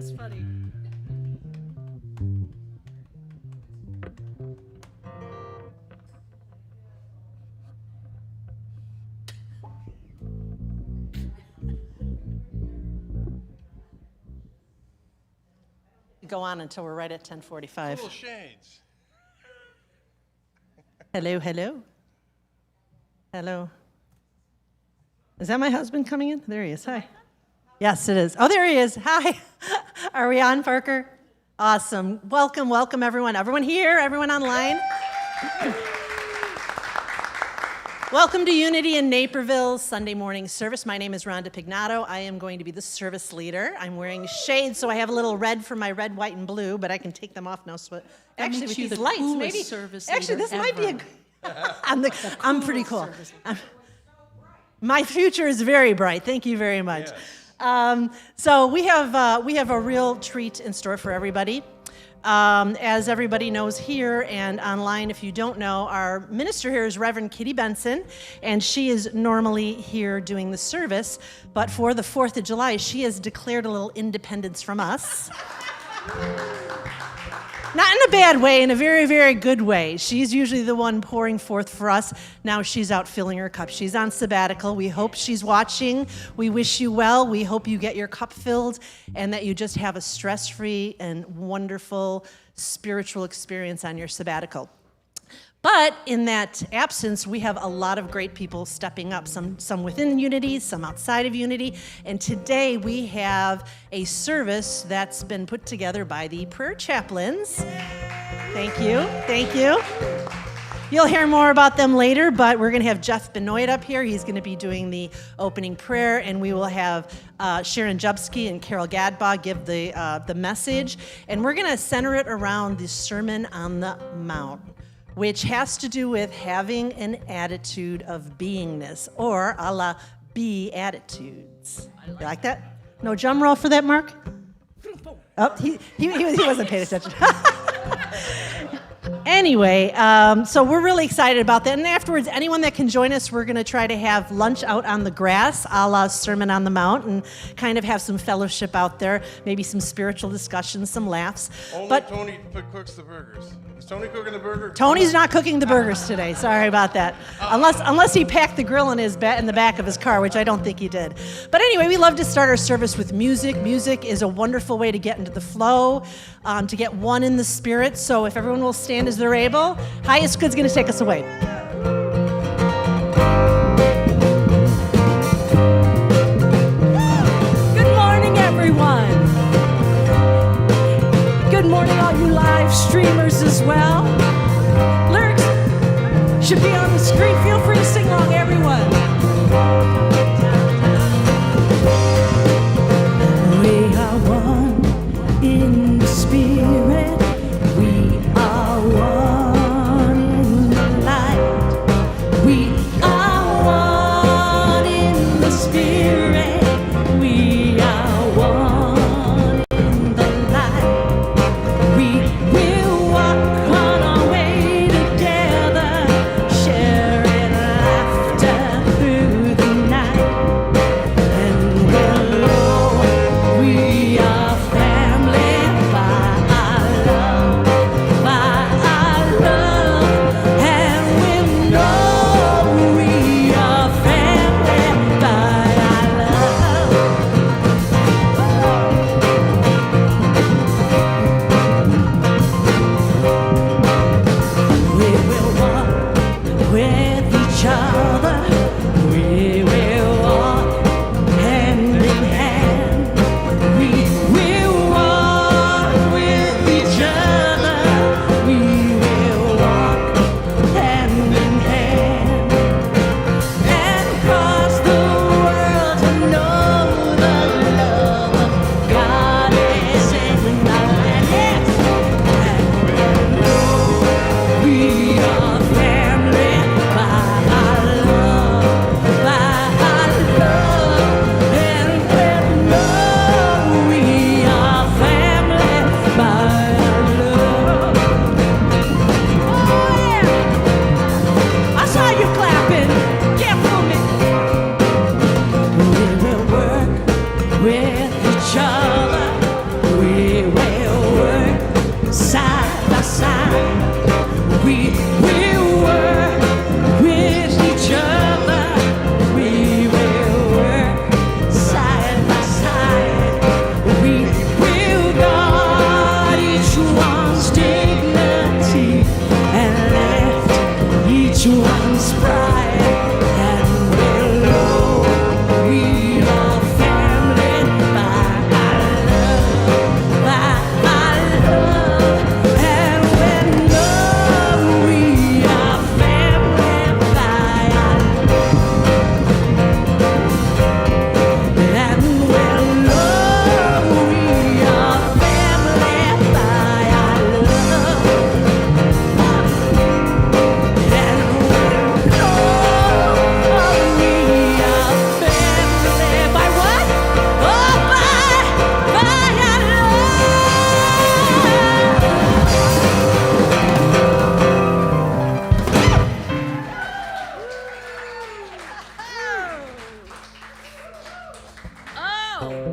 is funny. Go on until we're right at 10:45. Little shades. Hello, hello. Hello. Is that my husband coming in? There he is. Hi. Yes, it is. Oh, there he is. Hi. Are we on, Parker? Awesome. Welcome, welcome, everyone. Everyone here, everyone online. Welcome to Unity in Naperville's Sunday morning service. My name is Rhonda Pignato. I am going to be the service leader. I'm wearing shades, so I have a little red for my red, white, and blue, but I can take them off now. So actually, with these lights, maybe. Actually, this might be a. I'm pretty cool. My future is very bright. Thank you very much. Yes. So we have a real treat in store for everybody. As everybody knows here and online, if you don't know, our minister here is Reverend Kitty Benson, and she is normally here doing the service, but for the 4th of July, she has declared a little independence from us. Not in a bad way, in a very, very good way. She's usually the one pouring forth for us. Now she's out filling her cup. She's on sabbatical. We hope she's watching. We wish you well. We hope you get your cup filled and that you just have a stress-free and wonderful spiritual experience on your sabbatical. But in that absence, we have a lot of great people stepping up, some within Unity, some outside of Unity. And today we have a service that's been put together by the prayer chaplains. Thank you, thank you. You'll hear more about them later, but we're going to have Jeff Benoit up here. He's going to be doing the opening prayer, and we will have Sharon Jubsky and Carol Gadbaugh give the message. And we're going to center it around the Sermon on the Mount, which has to do with having an attitude of beingness, or a la Beatitudes. You like that? No drum roll for that, Mark? Oh, he wasn't paying attention. Anyway, so we're really excited about that. And afterwards, anyone that can join us, we're going to try to have lunch out on the grass, a la Sermon on the Mount, and kind of have some fellowship out there, maybe some spiritual discussions, some laughs. Only Tony cooks the burgers. Is Tony cooking the burger? Tony's not cooking the burgers today. Sorry about that. Unless he packed the grill in the back of his car, which I don't think he did. But anyway, we love to start our service with music. Music is a wonderful way to get into the flow, to get one in the spirit. So if everyone will stand as they're able, Highest Good's going to take us away. Good morning, everyone. Good morning, all you live streamers as well. Lyrics should be on the screen. Feel free to sing along, everyone. We are one in the spirit. We are one in the light.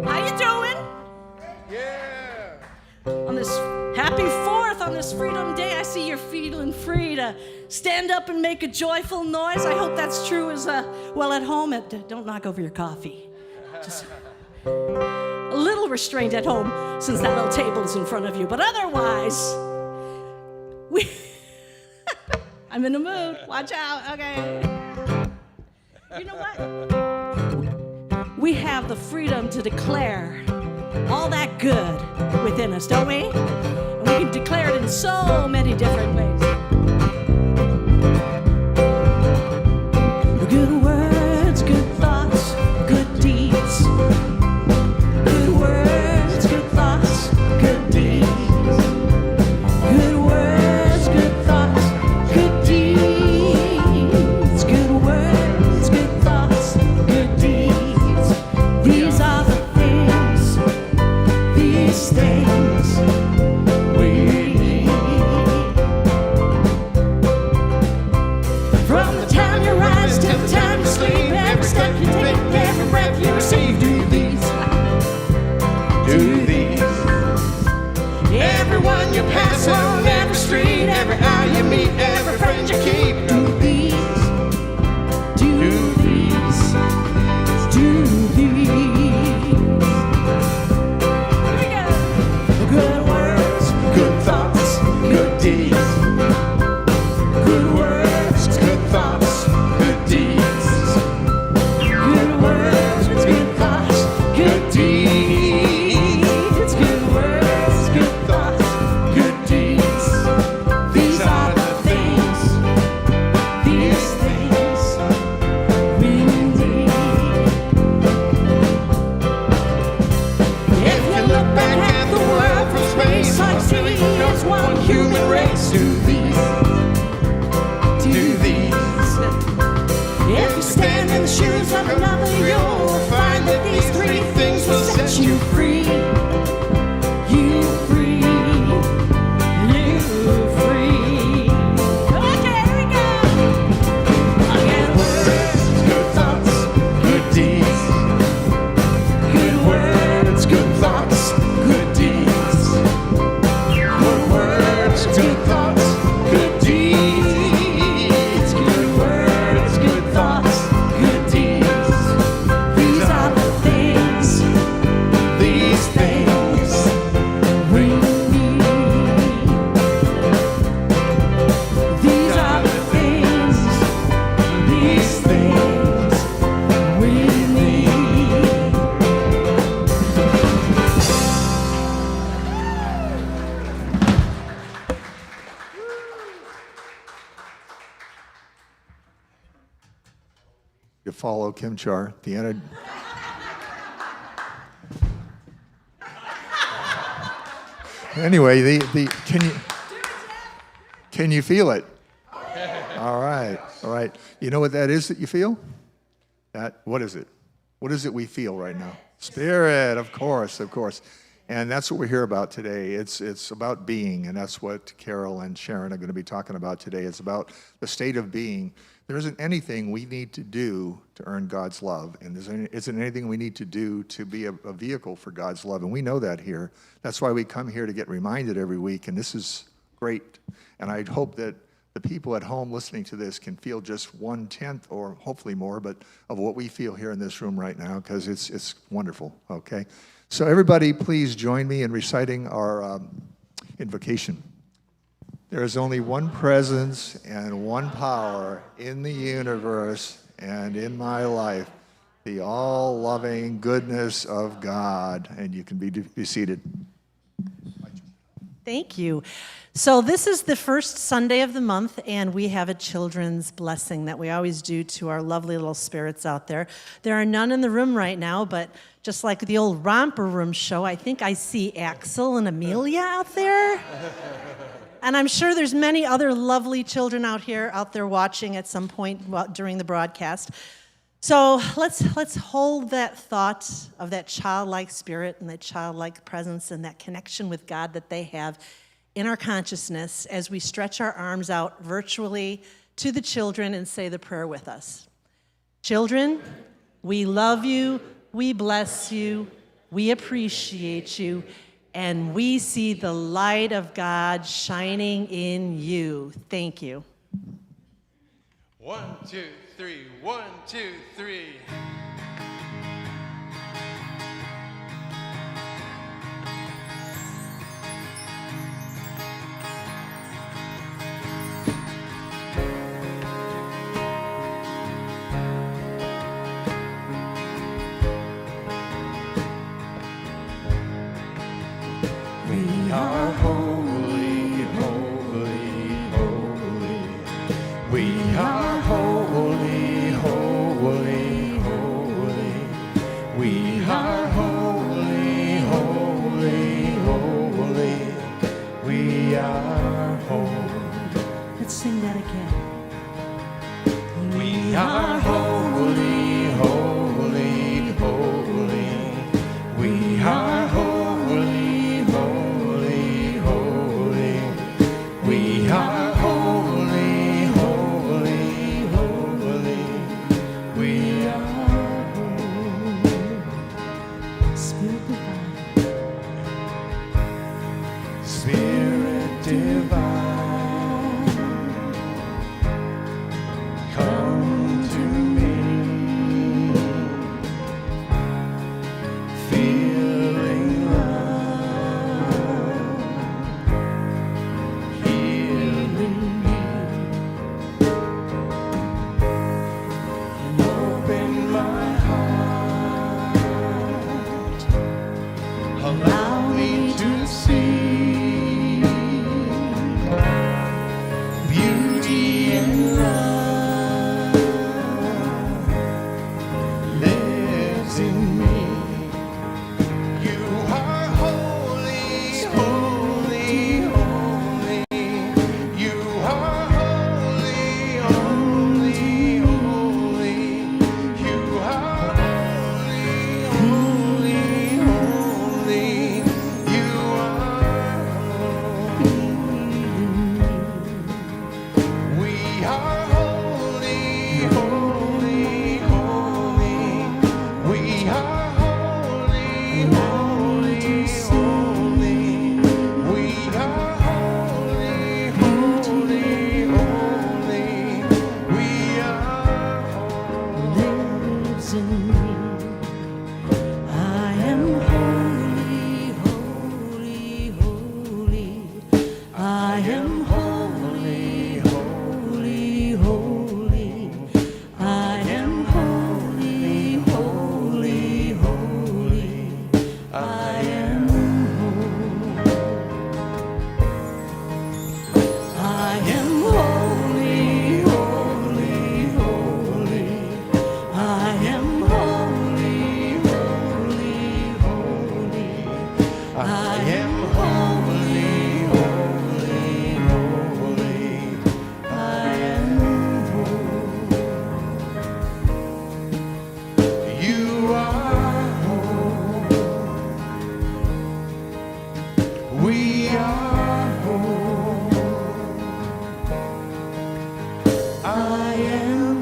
How you doing? Yeah. On this happy 4th, on this Freedom Day, I see you're feeling free to stand up and make a joyful noise. I hope that's true as well at home. Don't knock over your coffee. Just a little restrained at home since that little table is in front of you. But otherwise, I'm in the mood. Watch out. Okay. You know what? We have the freedom to declare all that good within us, don't we? And we can declare it in so many different ways. Good words, good thoughts, good deeds. Good words, good thoughts, good deeds. Good words, good thoughts, good deeds. Good words, good thoughts, good deeds. These are the things we need. From the time you rise till the time you sleep, every step you take, every breath you receive, do these. Everyone you pass on every street, every eye you meet, every friend you keep, do these. Do these. Do these. Here we go. Good words, Good thoughts, good deeds. good words, Good thoughts, good deeds. good words, good thoughts, good deeds. Good words, good thoughts, Good deeds. these are the things we need. If you look back at the world from space, I see it's one human race. Do these. Do these. If you stand in the shoes of another, you'll find that these three things will set you free. You free. You free. Okay, here we go. Again, words, Good thoughts, good deeds. good words, Good thoughts, good deeds. Good words, good thoughts, good deeds. good words, good thoughts, Good deeds. these are the things These things. we need. These are the things we need. You follow Kim Char, piano. Anyway, can you feel it? All right. You know what that is that you feel? What is it? What is it we feel right now? Spirit, of course. And that's what we're here about today. It's about being, and that's what Carol and Sharon are going to be talking about today. It's about the state of being. There isn't anything we need to do to earn God's love, and there isn't anything we need to do to be a vehicle for God's love, and we know that here. That's why we come here to get reminded every week, and this is great. And I hope that the people at home listening to this can feel just 1/10 or hopefully more, but of what we feel here in this room right now, because it's wonderful, okay? So everybody, please join me in reciting our invocation. There is only one presence and one power in the universe and in my life, the all-loving goodness of God. And you can be seated. Thank you. So this is the first Sunday of the month, and we have a children's blessing that we always do to our lovely little spirits out there. There are none in the room right now, but just like the old Romper Room show, I think I see Axel and Amelia out there. And I'm sure there's many other lovely children out there watching at some point during the broadcast. So let's hold that thought of that childlike spirit and that childlike presence and that connection with God that they have in our consciousness as we stretch our arms out virtually to the children and say the prayer with us. Children, we love you, we bless you, We appreciate you, and we see the light of God shining in you. Thank you. 1, 2, 3. 1, 2, 3. We are holy, holy, holy. We are holy, holy, holy. We are holy, holy, holy. We are holy. Let's sing that again. We are holy, holy, holy. We are holy, holy, holy. We are holy, holy, holy. We are holy. Spirit divine. Spirit divine, come to me, feeling love, healing me, and open my heart, allow me to see beauty and love lives in me. You are holy, holy, holy. You are holy, holy, holy. You are holy, holy, holy. You are we are holy, holy, holy. We are holy, holy, holy. We are holy, holy, holy. We are Lives in me. I am holy, holy, holy. I am holy, holy, holy. I am holy, holy, holy. I am holy. I am holy, holy, holy. I am holy, holy, holy. I am holy, holy, holy. I am holy. You are holy. We are holy. I am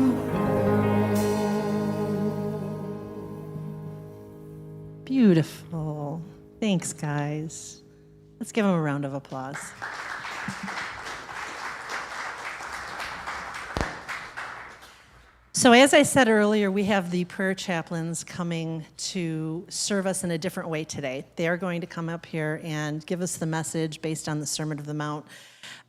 Beautiful. Thanks, guys. Let's give them a round of applause. So, as I said earlier, we have the prayer chaplains coming to serve us in a different way today. They are going to come up here and give us the message based on the Sermon of the Mount.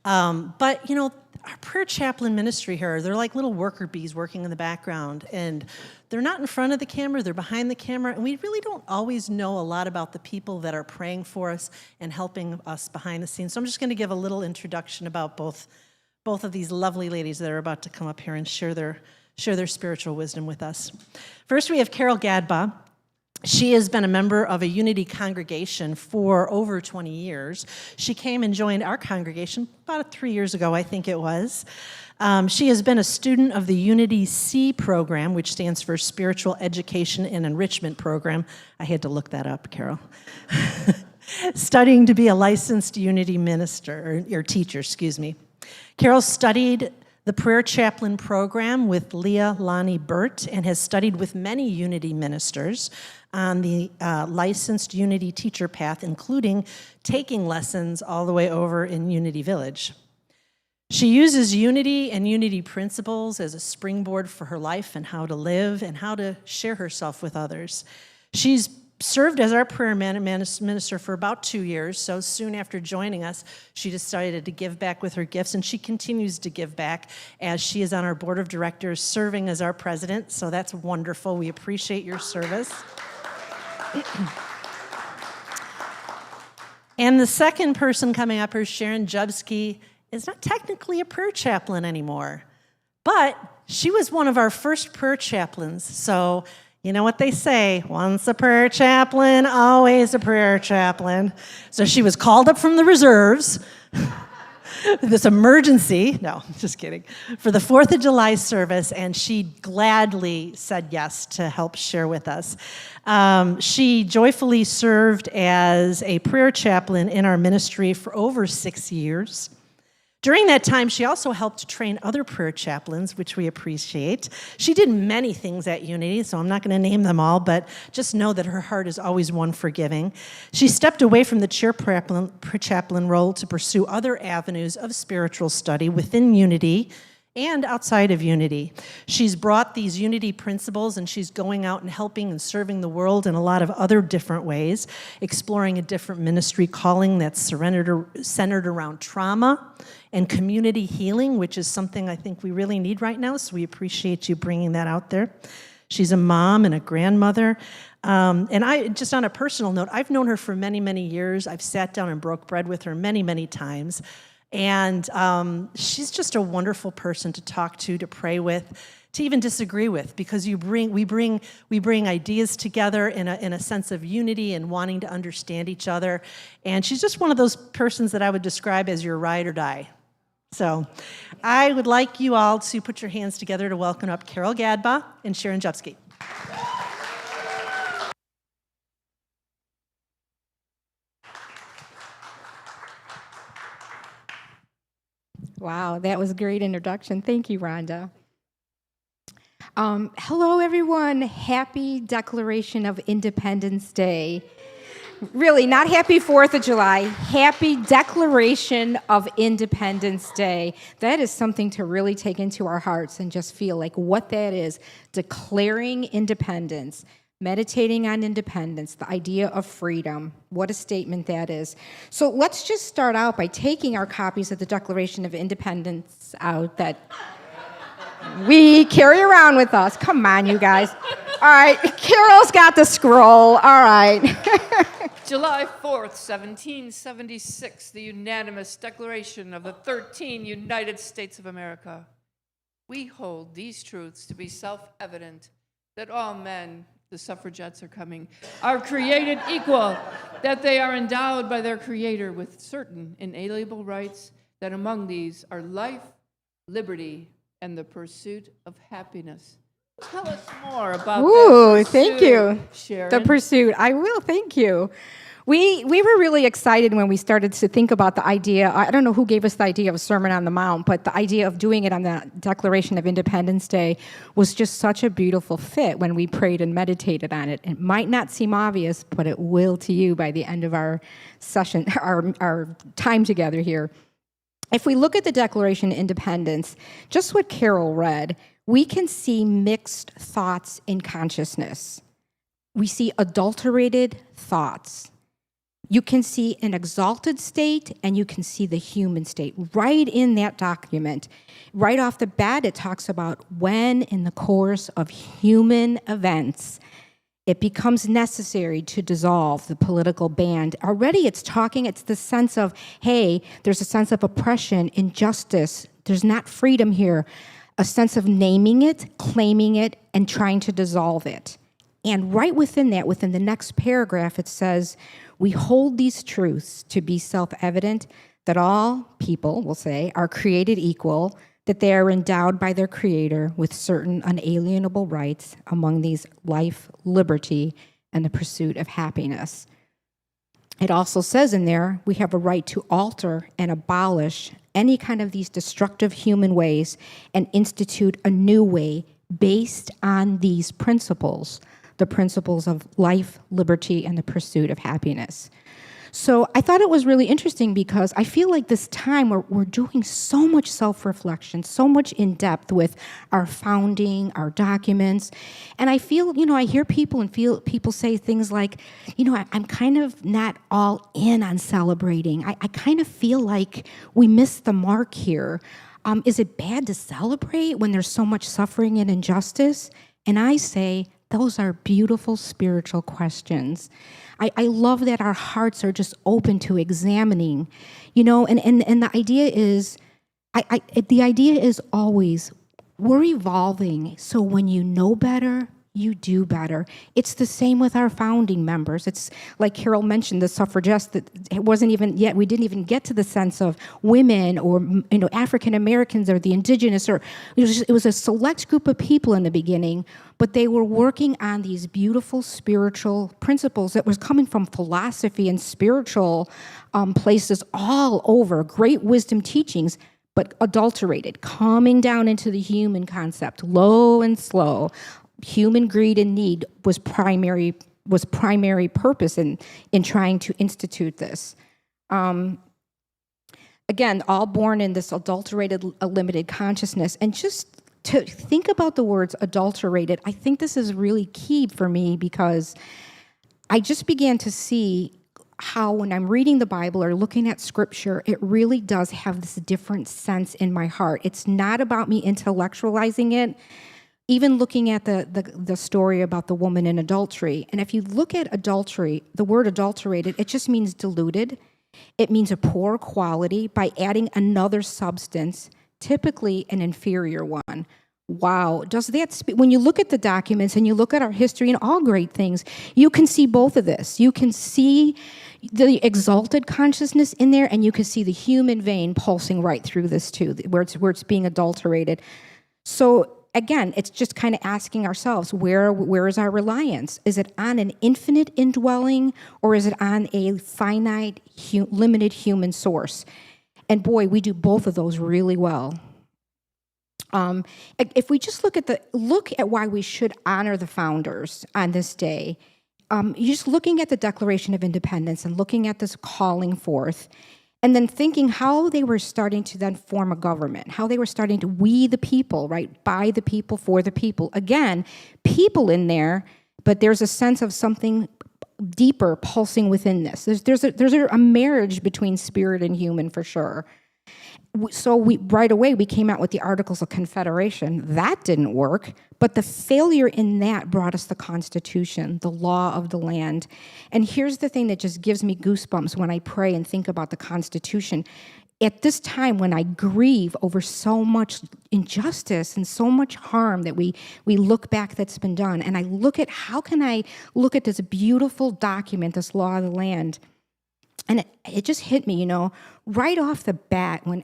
But, you know, our prayer chaplain ministry here, they're like little worker bees working in the background. And they're not in front of the camera, they're behind the camera. And we really don't always know a lot about the people that are praying for us and helping us behind the scenes. So I'm just going to give a little introduction about both of these lovely ladies that are about to come up here and share their spiritual wisdom with us. First, we have Carol Gadba. She has been a member of a Unity congregation for over 20 years. She came and joined our congregation about 3 years ago, I think it was. She has been a student of the Unity C program, which stands for Spiritual Education and Enrichment Program. I had to look that up, Carol. Studying to be a licensed Unity minister, or teacher, excuse me. Carol studied the Prayer Chaplain program with Leah Lonnie Burt and has studied with many Unity ministers on the licensed Unity teacher path, including taking lessons all the way over in Unity Village. She uses Unity and Unity principles as a springboard for her life and how to live and how to share herself with others. She's served as our prayer minister for about 2 years, so soon after joining us, she decided to give back with her gifts, and she continues to give back as she is on our board of directors serving as our president, so that's wonderful. We appreciate your service. And the second person coming up here, Sharon Jubsky, is not technically a prayer chaplain anymore, but she was one of our first prayer chaplains. So you know what they say, once a prayer chaplain, always a prayer chaplain. So she was called up from the reserves, this emergency, no, just kidding, for the 4th of July service, and she gladly said yes to help share with us. She joyfully served as a prayer chaplain in our ministry for over 6 years. During that time, she also helped to train other prayer chaplains, which we appreciate. She did many things at Unity, so I'm not going to name them all, but just know that her heart is always one for giving. She stepped away from the chaplain role to pursue other avenues of spiritual study within Unity and outside of Unity. She's brought these Unity principles, and she's going out and helping and serving the world in a lot of other different ways, exploring a different ministry calling that's centered around trauma and community healing, which is something I think we really need right now, so we appreciate you bringing that out there. She's a mom and a grandmother. And I, just on a personal note, I've known her for many, many years. I've sat down and broke bread with her many, many times. And she's just a wonderful person to talk to pray with, to even disagree with, because we bring ideas together in a sense of unity and wanting to understand each other. And she's just one of those persons that I would describe as your ride or die. So I would like you all to put your hands together to welcome up Carol Gadba and Sharon Jubsky. Wow, that was a great introduction. Thank you, Rhonda. Hello, everyone. Happy Declaration of Independence Day. Really, not happy 4th of July. Happy Declaration of Independence Day. That is something to really take into our hearts and just feel like what that is. Declaring independence. Meditating on independence, the idea of freedom. What a statement that is. So let's just start out by taking our copies of the Declaration of Independence out that we carry around with us. Come on, you guys. All right, Carol's got the scroll. All right. July 4th, 1776, the unanimous Declaration of the 13 United States of America. We hold these truths to be self-evident, that all men, the suffragettes are coming, are created equal, that they are endowed by their Creator with certain inalienable rights, that among these are life, liberty, and the pursuit of happiness. Tell us more about that pursuit, thank you. Sharon. The pursuit. I will, thank you. We were really excited when we started to think about the idea. I don't know who gave us the idea of a Sermon on the Mount, but the idea of doing it on the Declaration of Independence Day was just such a beautiful fit when we prayed and meditated on it. It might not seem obvious, but it will to you by the end of our session, our time together here. If we look at the Declaration of Independence, just what Carol read, we can see mixed thoughts in consciousness. We see adulterated thoughts. You can see an exalted state, and you can see the human state right in that document. Right off the bat, it talks about when, in the course of human events, it becomes necessary to dissolve the political band. Already it's the sense of, hey, there's a sense of oppression, injustice. There's not freedom here. A sense of naming it, claiming it, and trying to dissolve it. And right within that, within the next paragraph, it says, we hold these truths to be self-evident, that all people, we'll say, are created equal, that they are endowed by their Creator with certain unalienable rights, among these life, liberty, and the pursuit of happiness. It also says in there, we have a right to alter and abolish any kind of these destructive human ways and institute a new way based on these principles, the principles of life, liberty, and the pursuit of happiness. So I thought it was really interesting because I feel like this time we're doing so much self-reflection, so much in depth with our founding, our documents. And I feel, I hear people people say things like, I'm kind of not all in on celebrating. I kind of feel like we missed the mark here. Is it bad to celebrate when there's so much suffering and injustice? And I say, those are beautiful spiritual questions. I love that our hearts are just open to examining, and the idea is, the idea is always, we're evolving, so when you know better, you do better. It's the same with our founding members. It's like Carol mentioned, the suffragettes, that it wasn't even yet, we didn't even get to the sense of women or, African Americans or the indigenous, or it was a select group of people in the beginning, but they were working on these beautiful spiritual principles that was coming from philosophy and spiritual places all over, great wisdom teachings, but adulterated, coming down into the human concept, low and slow. Human greed and need was primary purpose in trying to institute this. Again, all born in this adulterated, limited consciousness. And just to think about the words adulterated, I think this is really key for me because I just began to see how when I'm reading the Bible or looking at scripture, it really does have this different sense in my heart. It's not about me intellectualizing it. Even looking at the story about the woman in adultery, and if you look at adultery, the word adulterated, it just means diluted. It means a poor quality by adding another substance, typically an inferior one. Wow, does that when you look at the documents and you look at our history and all great things, you can see both of this. You can see the exalted consciousness in there, and you can see the human vein pulsing right through this too, where it's being adulterated. So again, it's just kind of asking ourselves, where is our reliance? Is it on an infinite indwelling, or is it on a finite, limited human source? And boy, we do both of those really well. If we just look at why we should honor the founders on this day, just looking at the Declaration of Independence and looking at this calling forth, and then thinking how they were starting to then form a government, how they were starting to, we the people, right? By the people, for the people. Again, people in there, but there's a sense of something deeper pulsing within this. There's a marriage between spirit and human for sure. So right away we came out with the Articles of Confederation. That didn't work, but the failure in that brought us the Constitution, the law of the land. And here's the thing that just gives me goosebumps when I pray and think about the Constitution. At this time when I grieve over so much injustice and so much harm that we look back that's been done, and I look at how can I look at this beautiful document, this law of the land, and it just hit me, right off the bat when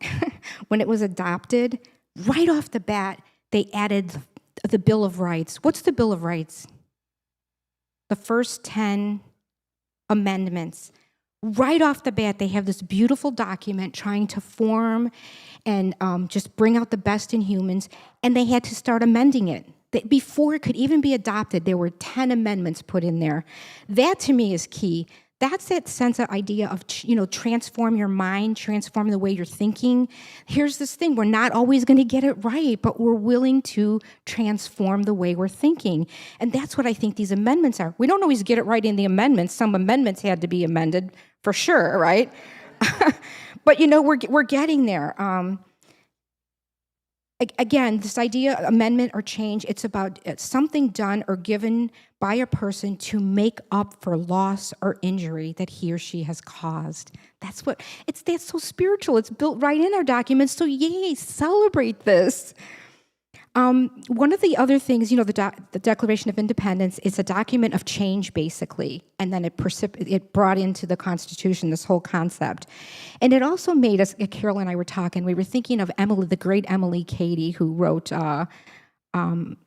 when it was adopted, right off the bat, they added the Bill of Rights. What's the Bill of Rights? The first 10 amendments. Right off the bat, they have this beautiful document trying to form and just bring out the best in humans, and they had to start amending it. Before it could even be adopted, there were 10 amendments put in there. That, to me, is key. That's that sense of idea of, transform your mind, transform the way you're thinking. Here's this thing, we're not always going to get it right, but we're willing to transform the way we're thinking. And that's what I think these amendments are. We don't always get it right in the amendments. Some amendments had to be amended for sure, right? But, we're getting there. Again, this idea, amendment or change, it's about something done or given by a person to make up for loss or injury that he or she has caused. That's so spiritual. It's built right in our documents. So yay, celebrate this. One of the other things, the Declaration of Independence is a document of change, basically, and then it brought into the Constitution this whole concept. And it also made us, Carol and I were talking, we were thinking of Emily, the great Emily Cady, who wrote an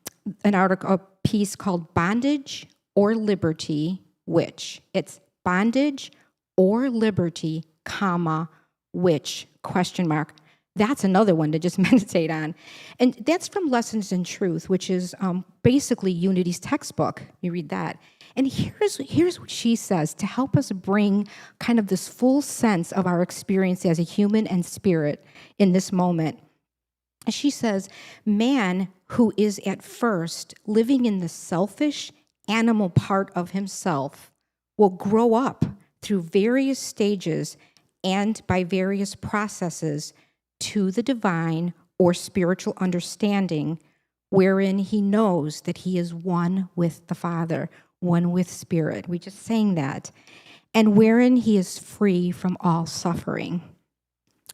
article, a piece called Bondage or Liberty, Which? It's bondage or liberty, comma, which, question mark. That's another one to just meditate on. And that's from Lessons in Truth, which is basically Unity's textbook. You read that. And here's what she says to help us bring kind of this full sense of our experience as a human and spirit in this moment. She says, man who is at first living in the selfish animal part of himself will grow up through various stages and by various processes to the divine or spiritual understanding wherein he knows that he is one with the Father, one with Spirit. We just sang that. And wherein he is free from all suffering.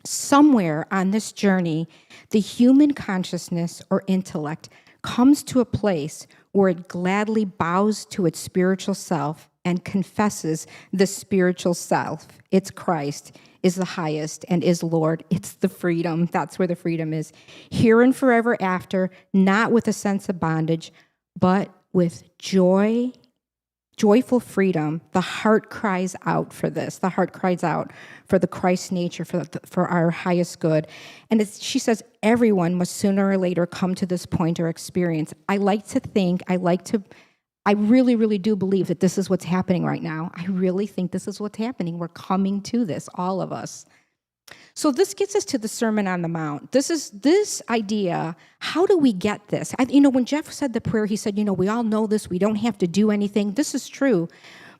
Somewhere on this journey, the human consciousness or intellect comes to a place where it gladly bows to its spiritual self and confesses the spiritual self, it's Christ, is the highest and is Lord. It's the freedom. That's where the freedom is. Here and forever after, not with a sense of bondage, but with joyful freedom. The heart cries out for this. The heart cries out for the Christ nature, for our highest good. And she says everyone must sooner or later come to this point or experience. I really, really do believe that this is what's happening right now. I really think this is what's happening. We're coming to this, all of us. So this gets us to the Sermon on the Mount. This idea, how do we get this? When Jeff said the prayer, he said, we all know this. We don't have to do anything. This is true.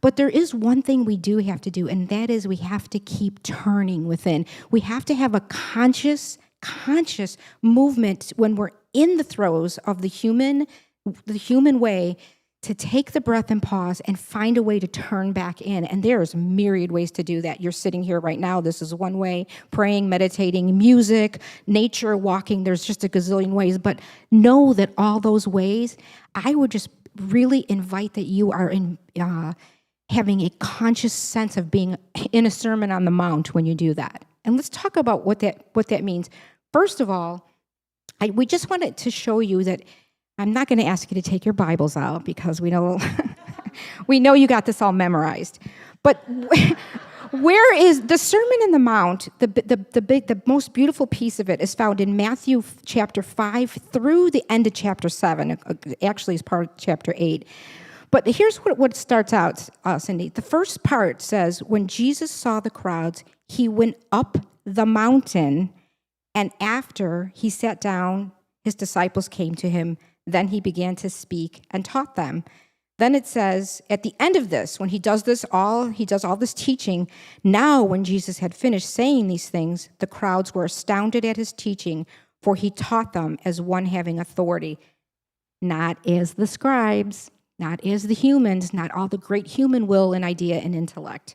But there is one thing we do have to do, and that is we have to keep turning within. We have to have a conscious movement when we're in the throes of the human way, to take the breath and pause and find a way to turn back in. And there's myriad ways to do that. You're sitting here right now. This is one way. Praying, meditating, music, nature, walking. There's just a gazillion ways. But know that all those ways, I would just really invite that you are having a conscious sense of being in a Sermon on the Mount when you do that. And let's talk about what that means. First of all, we just wanted to show you that I'm not going to ask you to take your Bibles out because we know you got this all memorized. But where is the Sermon on the Mount? The most beautiful piece of it is found in Matthew chapter 5 through the end of chapter 7. Actually, it's part of chapter 8. But here's what starts out, Cindy. The first part says, when Jesus saw the crowds, he went up the mountain, and after he sat down, his disciples came to him. Then he began to speak and taught them. Then it says, at the end of this, when he does all this teaching, now when Jesus had finished saying these things, the crowds were astounded at his teaching, for he taught them as one having authority, not as the scribes, not as the humans, not all the great human will and idea and intellect.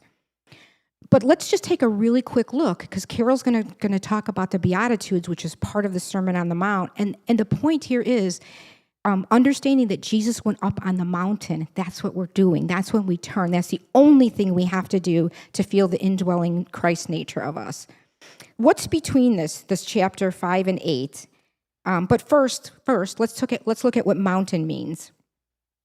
But let's just take a really quick look, because Carol's going to talk about the Beatitudes, which is part of the Sermon on the Mount. And the point here is understanding that Jesus went up on the mountain. That's what we're doing. That's when we turn. That's the only thing we have to do to feel the indwelling Christ nature of us. What's between this chapter 5 and 8? But first, let's look at what mountain means.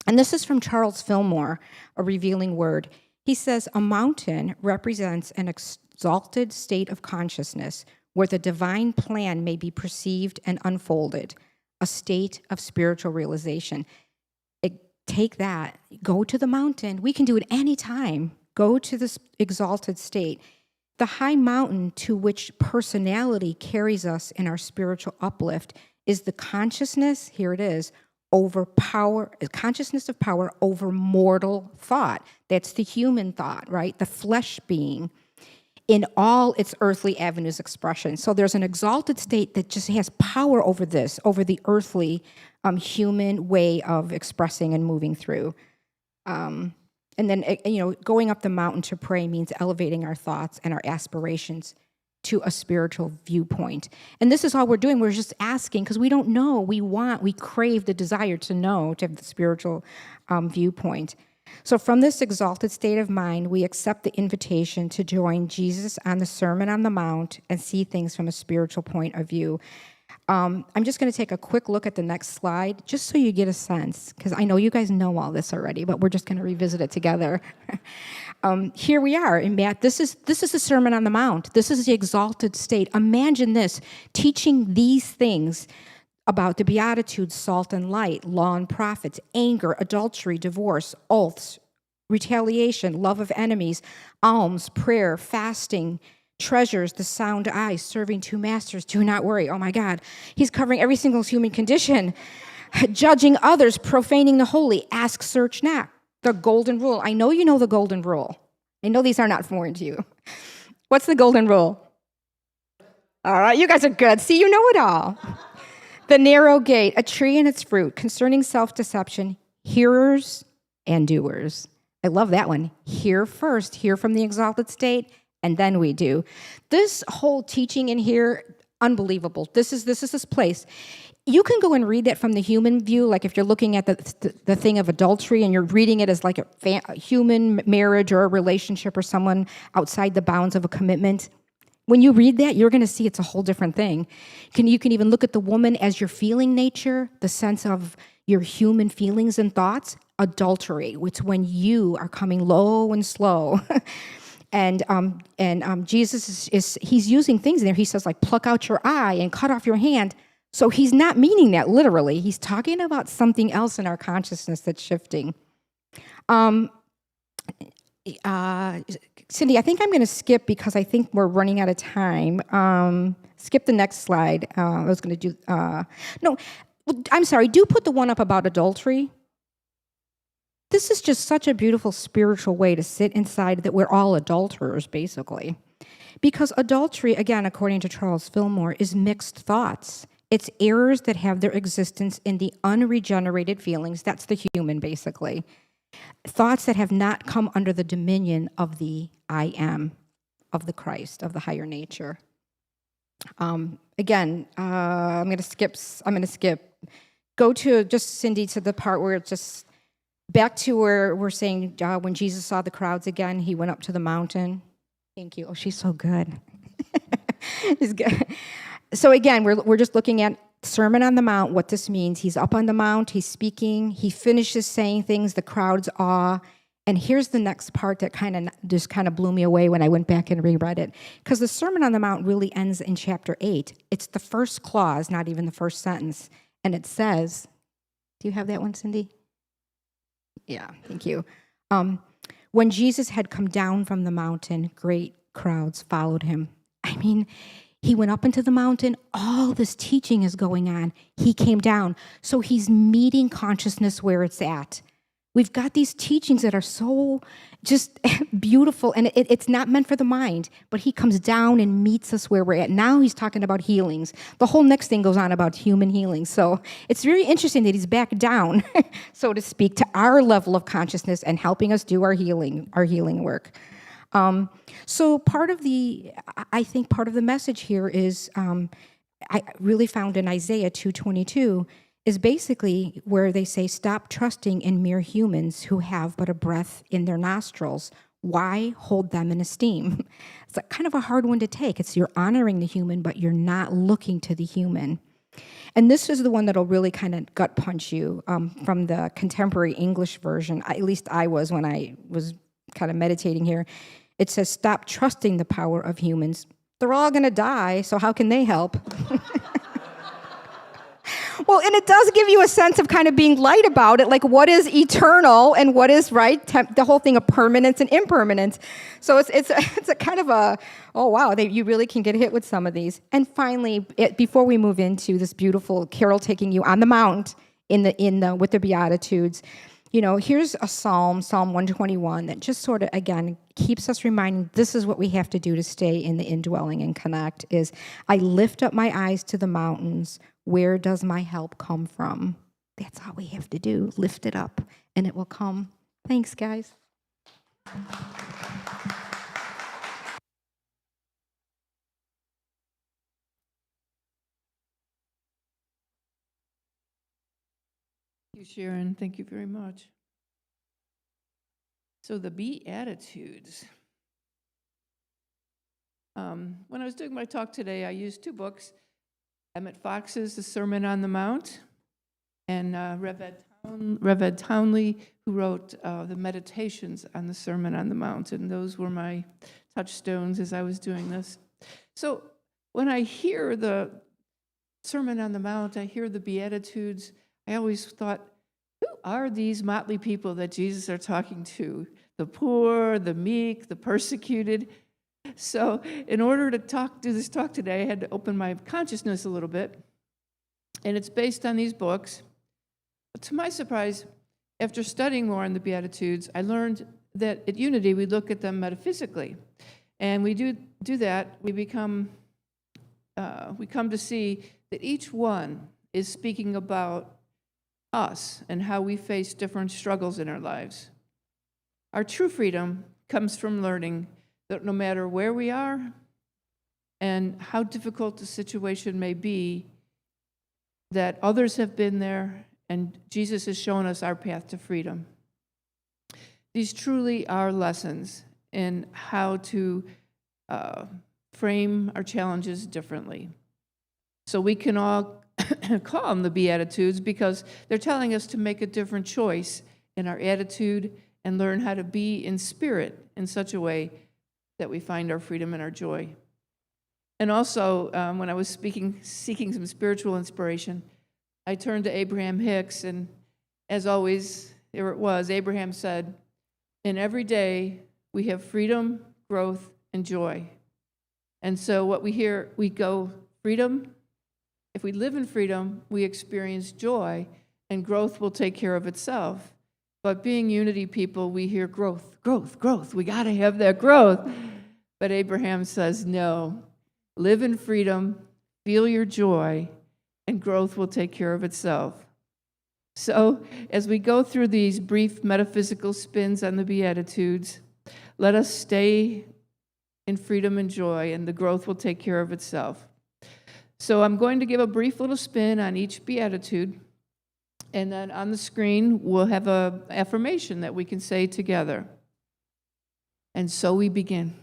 And this is from Charles Fillmore, A Revealing Word. He says, a mountain represents an exalted state of consciousness where the divine plan may be perceived and unfolded, a state of spiritual realization. Take that, go to the mountain. We can do it any time. Go to this exalted state. The high mountain to which personality carries us in our spiritual uplift is the consciousness, here it is, consciousness of power over mortal thought. That's the human thought, right? The flesh being in all its earthly avenues expression. So there's an exalted state that just has power over this, over the earthly human way of expressing and moving through. And then, going up the mountain to pray means elevating our thoughts and our aspirations to a spiritual viewpoint. And this is all we're doing. We're just asking because we don't know. We crave the desire to know, to have the spiritual viewpoint. So from this exalted state of mind, we accept the invitation to join Jesus on the Sermon on the Mount and see things from a spiritual point of view. I'm just going to take a quick look at the next slide, just so you get a sense, because I know you guys know all this already, but we're just going to revisit it together. Here we are in Matt. This is the Sermon on the Mount. This is the exalted state. Imagine this, teaching these things about the Beatitudes, salt and light, law and prophets, anger, adultery, divorce, oaths, retaliation, love of enemies, alms, prayer, fasting, treasures, the sound eye, serving two masters, do not worry. Oh my God, he's covering every single human condition. Judging others, profaning the holy, ask, search, knock. The golden rule. I know you know the golden rule. I know these are not foreign to you. What's the golden rule? All right, you guys are good. See, you know it all. The narrow gate, a tree and its fruit, concerning self-deception, hearers and doers. I love that one. Hear first, hear from the exalted state, and then we do. This whole teaching in here, unbelievable. This is this place. You can go and read that from the human view, like if you're looking at the thing of adultery and you're reading it as like a human marriage or a relationship or someone outside the bounds of a commitment. When you read that, you're going to see it's a whole different thing. You can even look at the woman as your feeling nature, the sense of your human feelings and thoughts. Adultery, it's when you are coming low and slow. And Jesus he's using things in there. He says, like, pluck out your eye and cut off your hand. So he's not meaning that literally. He's talking about something else in our consciousness that's shifting. Cindy, I think I'm going to skip because I think we're running out of time. Skip the next slide. I was going to do, no, I'm sorry, do put the one up about adultery. This is just such a beautiful spiritual way to sit inside that we're all adulterers, basically. Because adultery, again, according to Charles Fillmore, is mixed thoughts. It's errors that have their existence in the unregenerated feelings. That's the human, basically. Thoughts that have not come under the dominion of the I am, of the Christ, of the higher nature. Again, I'm going to skip. Go to, just Cindy, to the part where it's just back to where we're saying when Jesus saw the crowds again, he went up to the mountain. Thank you. Oh, she's so good. She's good. So again, we're just looking at Sermon on the Mount, what this means. He's up on the mount, he's speaking, he finishes saying things, the crowd's awe. And here's the next part that kind of blew me away when I went back and reread it. Because the Sermon on the Mount really ends in chapter 8. It's the first clause, not even the first sentence. And it says, do you have that one, Cindy? Yeah, thank you. When Jesus had come down from the mountain, great crowds followed him. I mean, he went up into the mountain. All this teaching is going on. He came down. So he's meeting consciousness where it's at. We've got these teachings that are so just beautiful, and it's not meant for the mind, but he comes down and meets us where we're at. Now he's talking about healings. The whole next thing goes on about human healing. So it's very interesting that he's back down, so to speak, to our level of consciousness and helping us do our healing work. So I think part of the message here is, I really found in Isaiah 2:22, is basically where they say, stop trusting in mere humans who have but a breath in their nostrils. Why hold them in esteem? It's kind of a hard one to take. It's you're honoring the human, but you're not looking to the human. And this is the one that'll really kind of gut punch you from the contemporary English version. At least I was when I was kind of meditating here. It says, stop trusting the power of humans. They're all going to die, so how can they help? Well, and it does give you a sense of kind of being light about it, like what is eternal and what is, right, the whole thing of permanence and impermanence. So it's a kind of a, oh, wow, you really can get hit with some of these. And finally, before we move into this beautiful carol taking you on the mount with the Beatitudes, you know, here's a Psalm 121, that just sort of, again, keeps us reminding this is what we have to do to stay in the indwelling and connect, is I lift up my eyes to the mountains. Where does my help come from? That's all we have to do. Lift it up, and it will come. Thanks, guys. Thank you, Sharon. Thank you very much. So the Beatitudes. When I was doing my talk today, I used two books. Emmett Fox's The Sermon on the Mount, and Rev Ed Townley, who wrote the Meditations on the Sermon on the Mount, and those were my touchstones as I was doing this. So when I hear the Sermon on the Mount, I hear the Beatitudes, I always thought, who are these motley people that Jesus are talking to? The poor, the meek, the persecuted. So in order to do this talk today, I had to open my consciousness a little bit, and it's based on these books. But to my surprise, after studying more on the Beatitudes, I learned that at Unity, we look at them metaphysically. And we do that, we come to see that each one is speaking about us and how we face different struggles in our lives. Our true freedom comes from learning that no matter where we are and how difficult the situation may be, that others have been there and Jesus has shown us our path to freedom. These truly are lessons in how to frame our challenges differently. So we can all call them the Beatitudes because they're telling us to make a different choice in our attitude and learn how to be in spirit in such a way that we find our freedom and our joy. And also, when I was seeking some spiritual inspiration, I turned to Abraham Hicks, and as always, there it was. Abraham said, "In every day we have freedom, growth, and joy." And so what we hear, we go freedom. If we live in freedom, we experience joy, and growth will take care of itself. But being Unity people, we hear growth, growth, growth. We got to have that growth. But Abraham says, no, live in freedom, feel your joy, and growth will take care of itself. So as we go through these brief metaphysical spins on the Beatitudes, let us stay in freedom and joy, and the growth will take care of itself. So I'm going to give a brief little spin on each Beatitude, and then on the screen we'll have an affirmation that we can say together. And so we begin.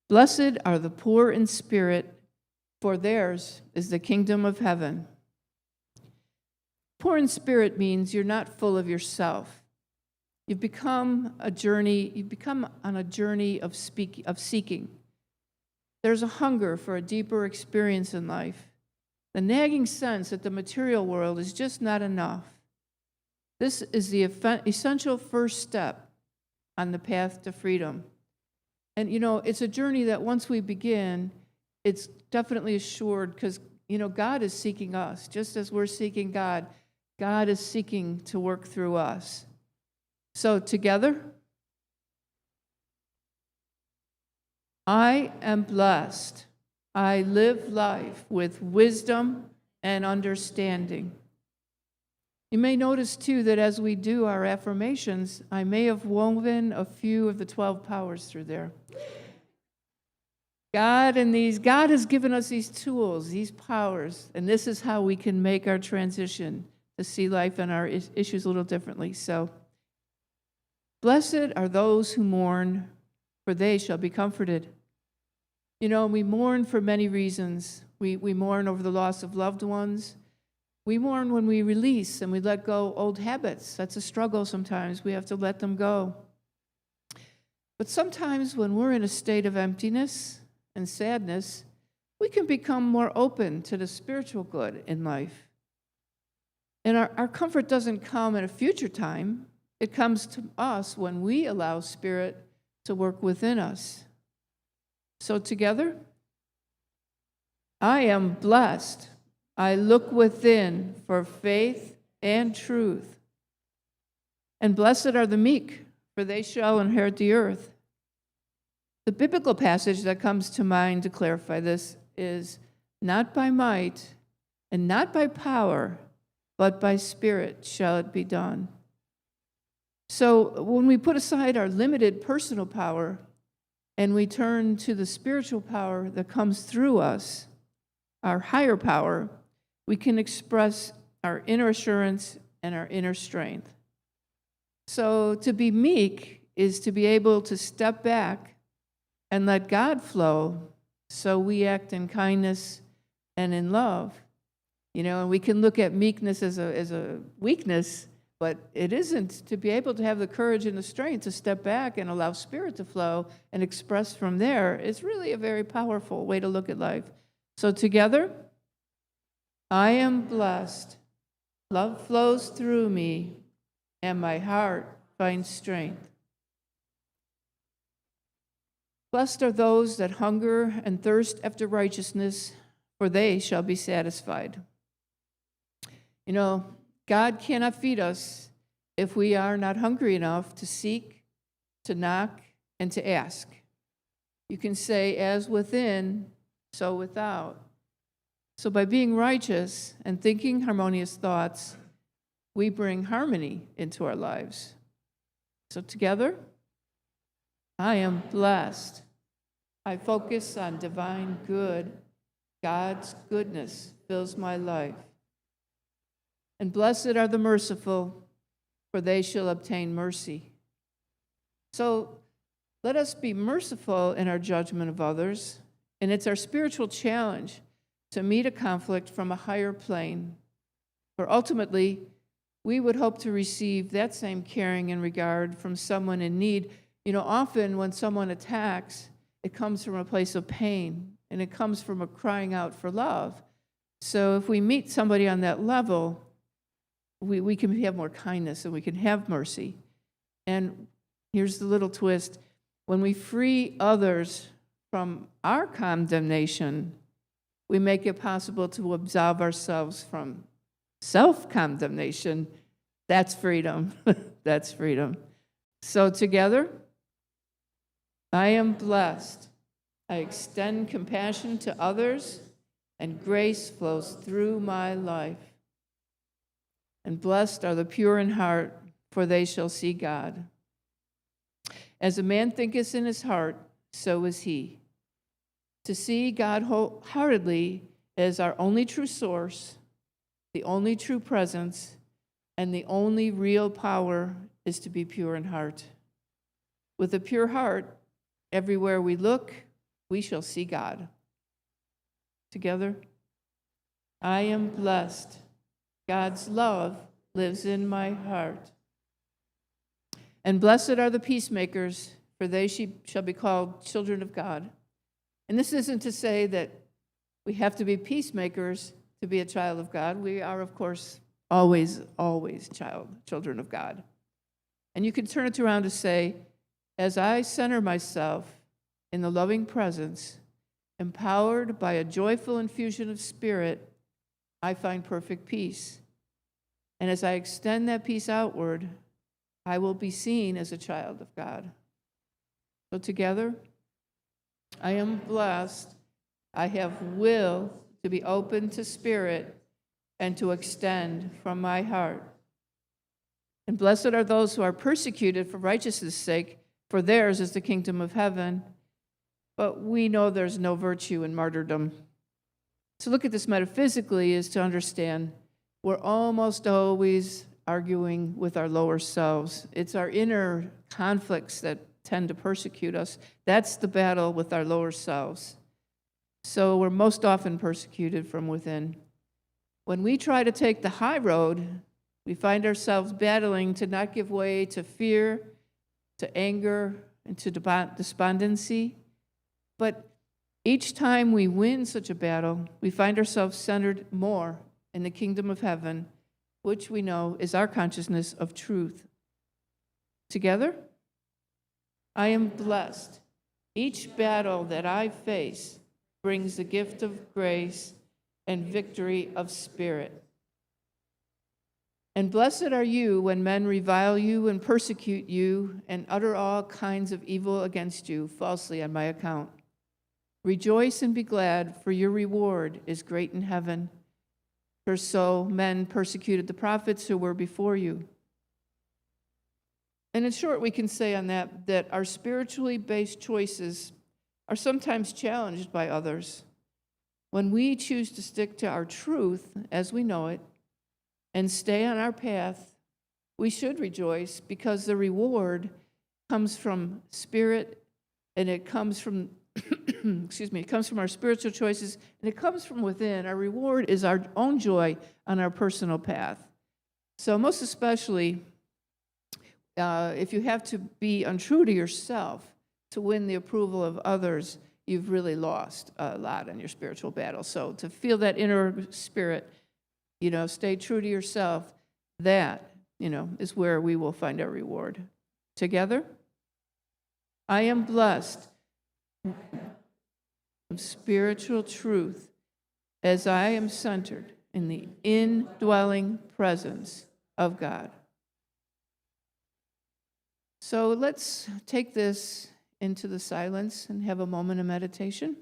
Blessed are the poor in spirit, for theirs is the kingdom of heaven. Poor in spirit means you're not full of yourself. You've become on a journey of seeking. There's a hunger for a deeper experience in life, the nagging sense that the material world is just not enough. This is the essential first step on the path to freedom. And, it's a journey that once we begin, it's definitely assured because, God is seeking us. Just as we're seeking God, God is seeking to work through us. So together, I am blessed. I live life with wisdom and understanding. You may notice, too, that as we do our affirmations, I may have woven a few of the 12 powers through there. God has given us these tools, these powers, and this is how we can make our transition to see life and our issues a little differently. So, blessed are those who mourn, for they shall be comforted. We mourn for many reasons. We mourn over the loss of loved ones. We mourn when we release and we let go old habits. That's a struggle sometimes. We have to let them go. But sometimes when we're in a state of emptiness and sadness, we can become more open to the spiritual good in life. And our comfort doesn't come at a future time. It comes to us when we allow Spirit to work within us. So together, I am blessed. I look within for faith and truth. And blessed are the meek, for they shall inherit the earth. The biblical passage that comes to mind to clarify this is, not by might and not by power, but by Spirit shall it be done. So when we put aside our limited personal power and we turn to the spiritual power that comes through us, our higher power, we can express our inner assurance and our inner strength. So to be meek is to be able to step back and let God flow, so we act in kindness, and in love. And we can look at meekness as a weakness, but it isn't. To be able to have the courage and the strength to step back and allow Spirit to flow and express from there is really a very powerful way to look at life. So together, I am blessed. Love flows through me, and my heart finds strength. Blessed are those that hunger and thirst after righteousness, for they shall be satisfied. God cannot feed us if we are not hungry enough to seek, to knock, and to ask. You can say, as within, so without. So by being righteous and thinking harmonious thoughts, we bring harmony into our lives. So together, I am blessed. I focus on divine good. God's goodness fills my life. And blessed are the merciful, for they shall obtain mercy. So let us be merciful in our judgment of others, and it's our spiritual challenge to meet a conflict from a higher plane. For ultimately, we would hope to receive that same caring and regard from someone in need. Often when someone attacks, it comes from a place of pain, and it comes from a crying out for love. So if we meet somebody on that level, we can have more kindness and we can have mercy. And here's the little twist. When we free others from our condemnation, we make it possible to absolve ourselves from self-condemnation. That's freedom. That's freedom. So together, I am blessed. I extend compassion to others, and grace flows through my life. And blessed are the pure in heart, for they shall see God. As a man thinketh in his heart, so is he. To see God wholeheartedly as our only true source, the only true presence, and the only real power is to be pure in heart. With a pure heart, everywhere we look, we shall see God. Together, I am blessed. God's love lives in my heart. And blessed are the peacemakers, for they shall be called children of God. And this isn't to say that we have to be peacemakers to be a child of God. We are, of course, always children of God. And you can turn it around to say, as I center myself in the loving presence, empowered by a joyful infusion of Spirit, I find perfect peace. And as I extend that peace outward, I will be seen as a child of God. So together, I am blessed. I have will to be open to Spirit and to extend from my heart. And blessed are those who are persecuted for righteousness' sake, for theirs is the kingdom of heaven. But we know there's no virtue in martyrdom. To look at this metaphysically is to understand we're almost always arguing with our lower selves. It's our inner conflicts that tend to persecute us. That's the battle with our lower selves. So we're most often persecuted from within. When we try to take the high road, we find ourselves battling to not give way to fear, to anger, and to despondency. But each time we win such a battle, we find ourselves centered more in the kingdom of heaven, which we know is our consciousness of truth. Together, I am blessed. Each battle that I face brings the gift of grace and victory of Spirit. And blessed are you when men revile you and persecute you and utter all kinds of evil against you falsely on my account. Rejoice and be glad, for your reward is great in heaven. For so men persecuted the prophets who were before you. And in short, we can say on that our spiritually based choices are sometimes challenged by others. When we choose to stick to our truth as we know it and stay on our path, we should rejoice because the reward comes from Spirit and it comes from excuse me, it comes from our spiritual choices, and it comes from within. Our reward is our own joy on our personal path. So most especially, if you have to be untrue to yourself to win the approval of others, you've really lost a lot in your spiritual battle. So to feel that inner spirit, stay true to yourself, that, is where we will find our reward. Together, I am blessed of spiritual truth as I am centered in the indwelling presence of God. So let's take this into the silence and have a moment of meditation.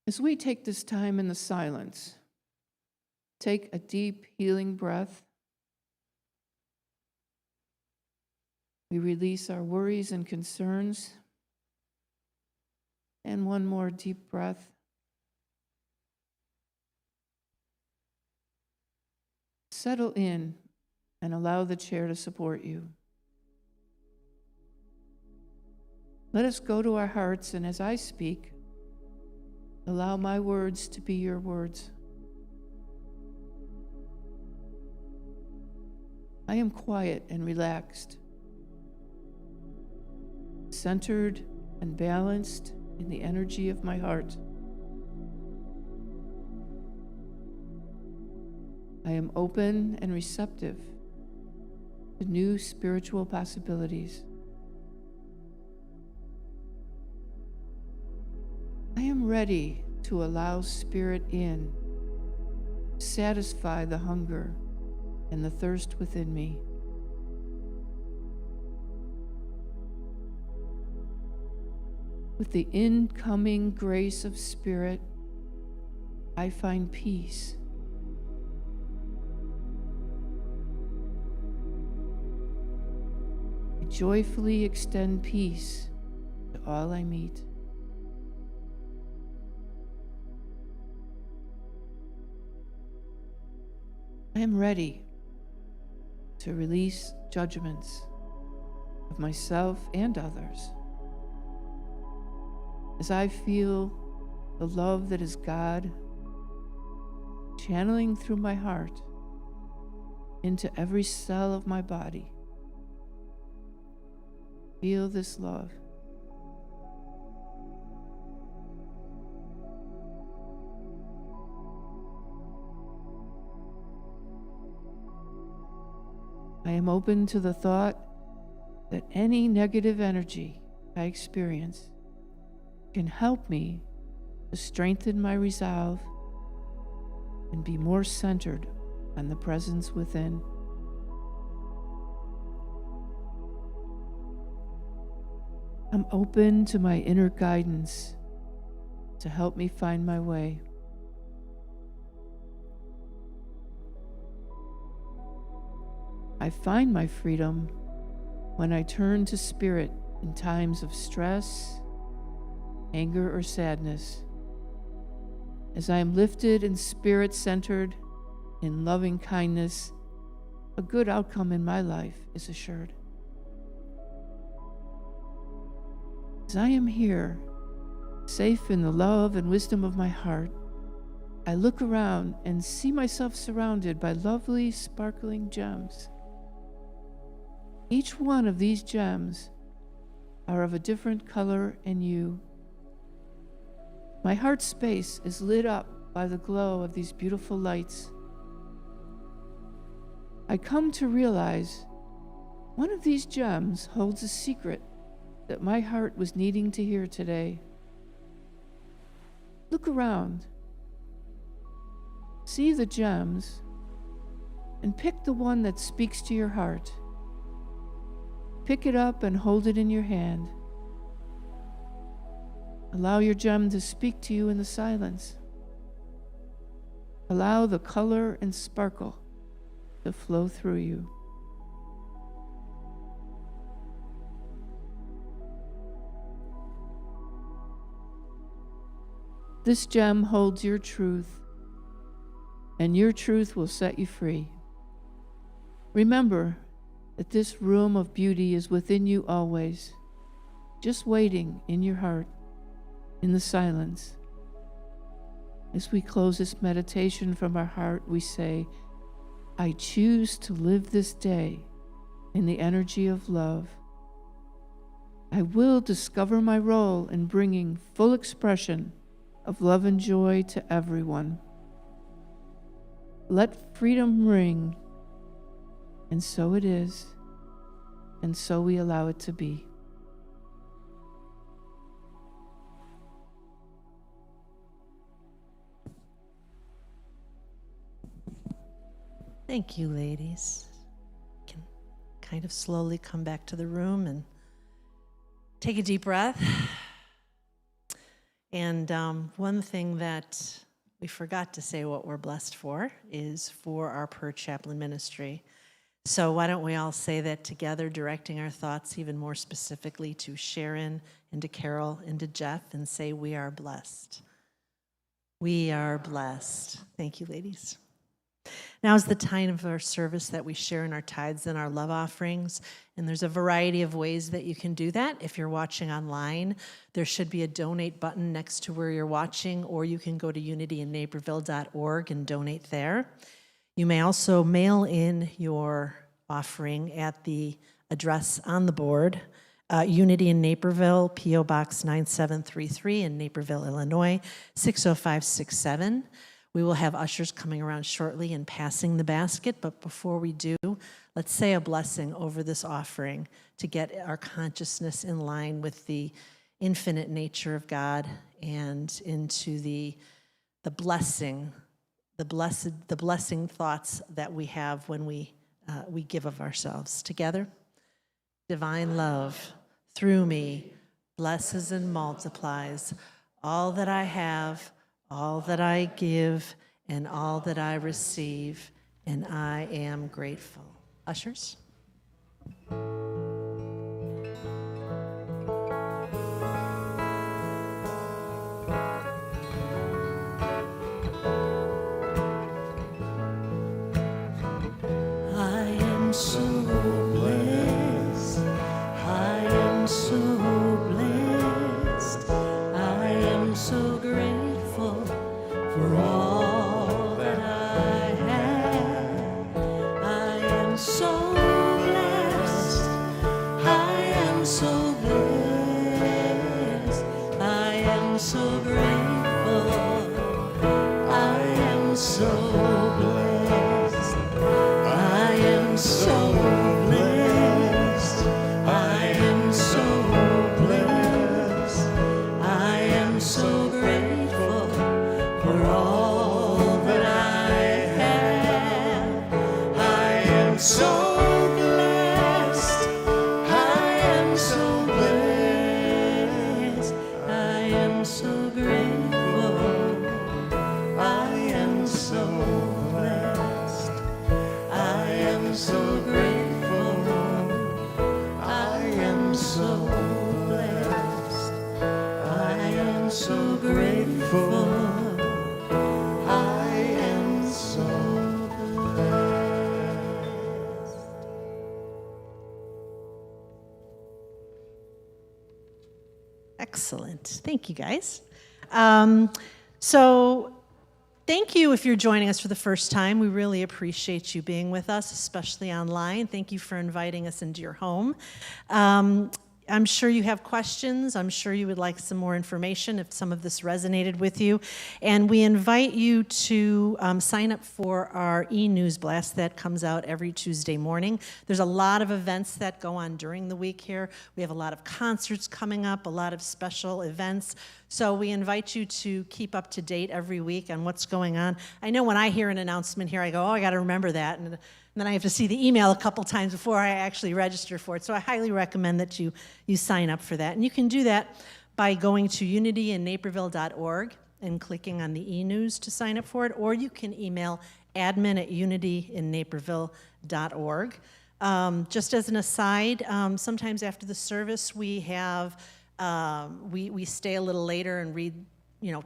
As we take this time in the silence, take a deep, healing breath. We release our worries and concerns. And one more deep breath. Settle in and allow the chair to support you. Let us go to our hearts, and as I speak, allow my words to be your words. I am quiet and relaxed, centered and balanced in the energy of my heart. I am open and receptive to new spiritual possibilities. I am ready to allow Spirit in, satisfy the hunger and the thirst within me. With the incoming grace of Spirit, I find peace. I joyfully extend peace to all I meet. I am ready to release judgments of myself and others as I feel the love that is God channeling through my heart into every cell of my body. Feel this love. I am open to the thought that any negative energy I experience can help me to strengthen my resolve and be more centered on the presence within. I'm open to my inner guidance to help me find my way. I find my freedom when I turn to Spirit in times of stress, anger, or sadness. As I am lifted and Spirit-centered in loving kindness, a good outcome in my life is assured. As I am here, safe in the love and wisdom of my heart, I look around and see myself surrounded by lovely, sparkling gems. Each one of these gems are of a different color and hue. My heart space is lit up by the glow of these beautiful lights. I come to realize one of these gems holds a secret that my heart was needing to hear today. Look around. See the gems and pick the one that speaks to your heart. Pick it up and hold it in your hand. Allow your gem to speak to you in the silence. Allow the color and sparkle to flow through you. This gem holds your truth, and your truth will set you free. Remember that this room of beauty is within you always, just waiting in your heart, in the silence. As we close this meditation from our heart, we say, I choose to live this day in the energy of love. I will discover my role in bringing full expression of love and joy to everyone. Let freedom ring, and so it is, and so we allow it to be. Thank you, ladies. You can kind of slowly come back to the room and take a deep breath. And one thing that we forgot to say what we're blessed for is for our per chaplain ministry. So why don't we all say that together, directing our thoughts even more specifically to Sharon and to Carol and to Jeff, and say, we are blessed. We are blessed. Thank you, ladies. Now is the time of our service that we share in our tithes and our love offerings. And there's a variety of ways that you can do that. If you're watching online, there should be a donate button next to where you're watching, or you can go to unityinnaperville.org and donate there. You may also mail in your offering at the address on the board, Unity in Naperville, P.O. Box 9733 in Naperville, Illinois, 60567. We will have ushers coming around shortly and passing the basket, but before we do, let's say a blessing over this offering to get our consciousness in line with the infinite nature of God and into the blessing thoughts that we have when we give of ourselves. Together, divine love through me blesses and multiplies all that I have, all that I give, and all that I receive, and I am grateful. Ushers? I am so blessed. I am so blessed. I am so grateful for all that I have. I am so blessed. I am so blessed. I am so grateful. I am so blessed. I am so blessed. I am so blessed. I am so grateful for all that I have. I am so blessed. I am so blessed. I am so grateful. I am so blessed. I am so grateful. I am so blessed. I am so grateful. I am so blessed. Excellent. Thank you, guys. So thank you if you're joining us for the first time. We really appreciate you being with us, especially online. Thank you for inviting us into your home. I'm sure you have questions. I'm sure you would like some more information if some of this resonated with you. And we invite you to sign up for our e-news blast that comes out every Tuesday morning. There's a lot of events that go on during the week here. We have a lot of concerts coming up, a lot of special events. So we invite you to keep up to date every week on what's going on. I know when I hear an announcement here, I go, oh, I got to remember that. And then I have to see the email a couple times before I actually register for it. So I highly recommend that you sign up for that. And you can do that by going to unityinnaperville.org and clicking on the e-news to sign up for it, or you can email admin@unityinnaperville.org. Just as an aside, sometimes after the service we have we stay a little later and read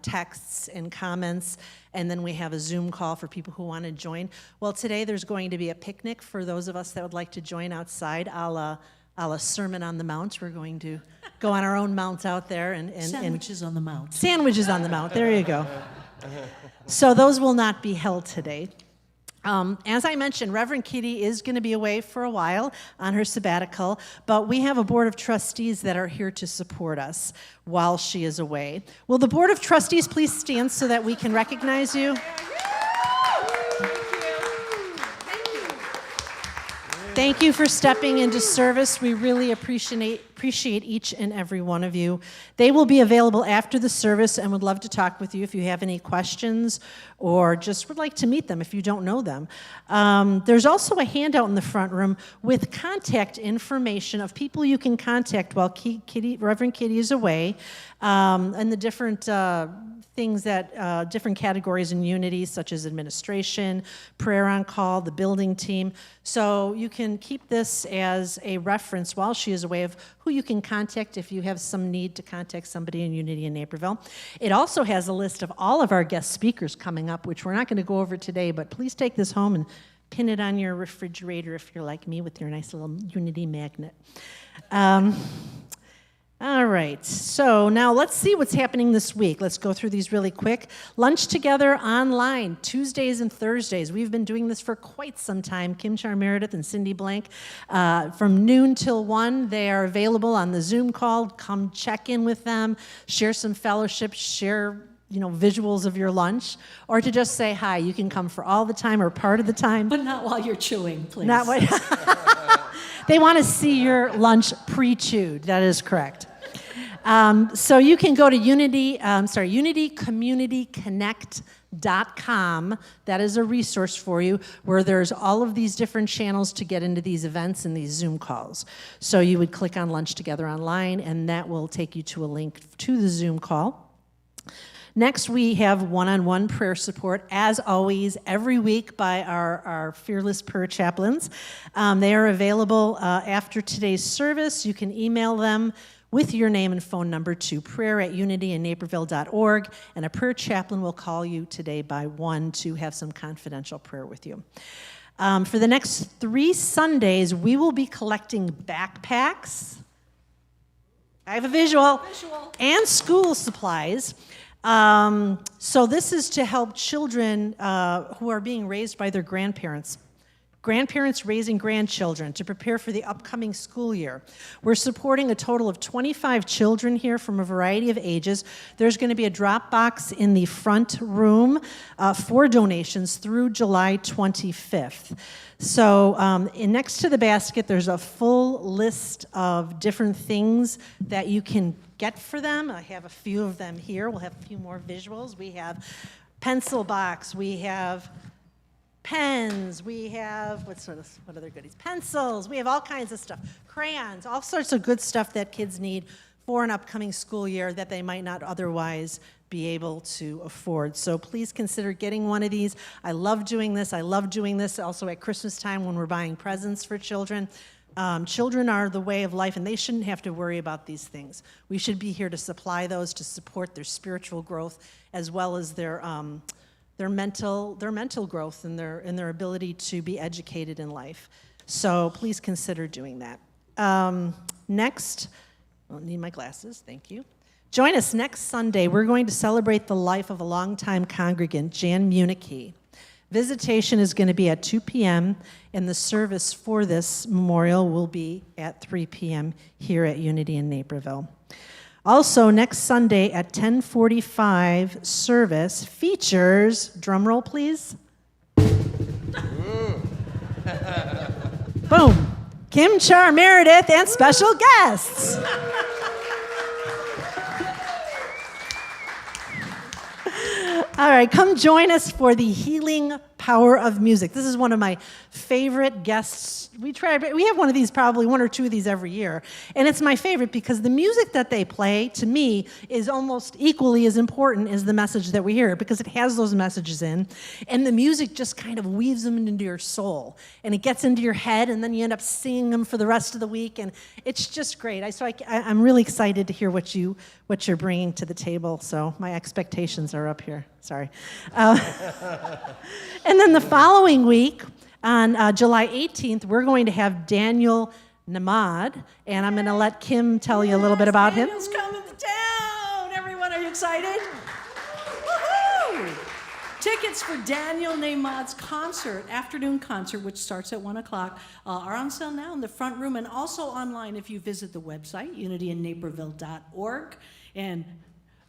texts and comments, and then we have a Zoom call for people who want to join. Well, today there's going to be a picnic for those of us that would like to join outside, a la Sermon on the Mount. We're going to go on our own mount out there and Sandwiches on the Mount. sandwiches on the mount. There you go. So those will not be held today. As I mentioned, Reverend Kitty is going to be away for a while on her sabbatical, but we have a board of trustees that are here to support us while she is away. Will the board of trustees please stand so that we can recognize you? Thank you for stepping into service. We really appreciate each and every one of you. They will be available after the service and would love to talk with you if you have any questions or just would like to meet them if you don't know them. There's also a handout in the front room with contact information of people you can contact while Reverend Kitty is away, and the different things that, different categories in Unity, such as administration, prayer on call, the building team. So you can keep this as a reference while she is away of who you can contact if you have some need to contact somebody in Unity in Naperville. It also has a list of all of our guest speakers coming up, which we're not going to go over today, but please take this home and pin it on your refrigerator if you're like me with your nice little Unity magnet. All right, so now let's see what's happening this week. Let's go through these really quick. Lunch Together online, Tuesdays and Thursdays. We've been doing this for quite some time. Kim Char Meredith and Cindy Blank, from noon till 1. They are available on the Zoom call. Come check in with them, share some fellowship, share visuals of your lunch, or to just say hi. You can come for all the time or part of the time. But not while you're chewing, please. Not what they want to see your lunch pre-chewed. That is correct. So you can go to unitycommunityconnect.com. That is a resource for you where there's all of these different channels to get into these events and these Zoom calls. So you would click on Lunch Together online, and that will take you to a link to the Zoom call. Next, we have one-on-one prayer support, as always, every week by our fearless prayer chaplains. They are available after today's service. You can email them with your name and phone number to prayer@unityinnaperville.org, and a prayer chaplain will call you today by 1 to have some confidential prayer with you. For the next 3 Sundays, we will be collecting backpacks. I have a visual. And school supplies. So this is to help children who are being raised by their grandparents raising grandchildren to prepare for the upcoming school year. We're supporting a total of 25 children here from a variety of ages. There's going to be a drop box in the front room for donations through July 25th. So next to the basket, there's a full list of different things that you can get for them. I have a few of them here. We'll have a few more visuals. We have pencil box. We have pens. We have, what other goodies? Pencils. We have all kinds of stuff. Crayons. All sorts of good stuff that kids need for an upcoming school year that they might not otherwise be able to afford. So please consider getting one of these. I love doing this. I love doing this also at Christmas time when we're buying presents for children. Children are the way of life, and they shouldn't have to worry about these things. We should be here to supply those, to support their spiritual growth, as well as their mental growth and their ability to be educated in life. So please consider doing that. Next, I don't need my glasses, thank you. Join us next Sunday. We're going to celebrate the life of a longtime congregant, Jan Munichie. Visitation is going to be at 2 p.m., and the service for this memorial will be at 3 p.m. here at Unity in Naperville. Also, next Sunday at 10:45, service features, drum roll please. Boom. Kim Char Meredith and special guests. All right, come join us for the healing power of music. This is one of my favorite guests. We have one of these, probably 1 or 2 of these every year. And it's my favorite because the music that they play, to me, is almost equally as important as the message that we hear, because it has those messages in. And the music just kind of weaves them into your soul. And it gets into your head, and then you end up singing them for the rest of the week. And it's just great. So I'm really excited to hear what you what you're bringing to the table, so my expectations are up here. Sorry. And then the following week, on July 18th, we're going to have Daniel Namad, and I'm going to let Kim tell you a little bit about him. Daniel's coming to town. Everyone, are you excited? Woohoo! Tickets for Daniel Namad's concert, afternoon concert, which starts at 1 o'clock, are on sale now in the front room and also online if you visit the website, unityinnaperville.org. And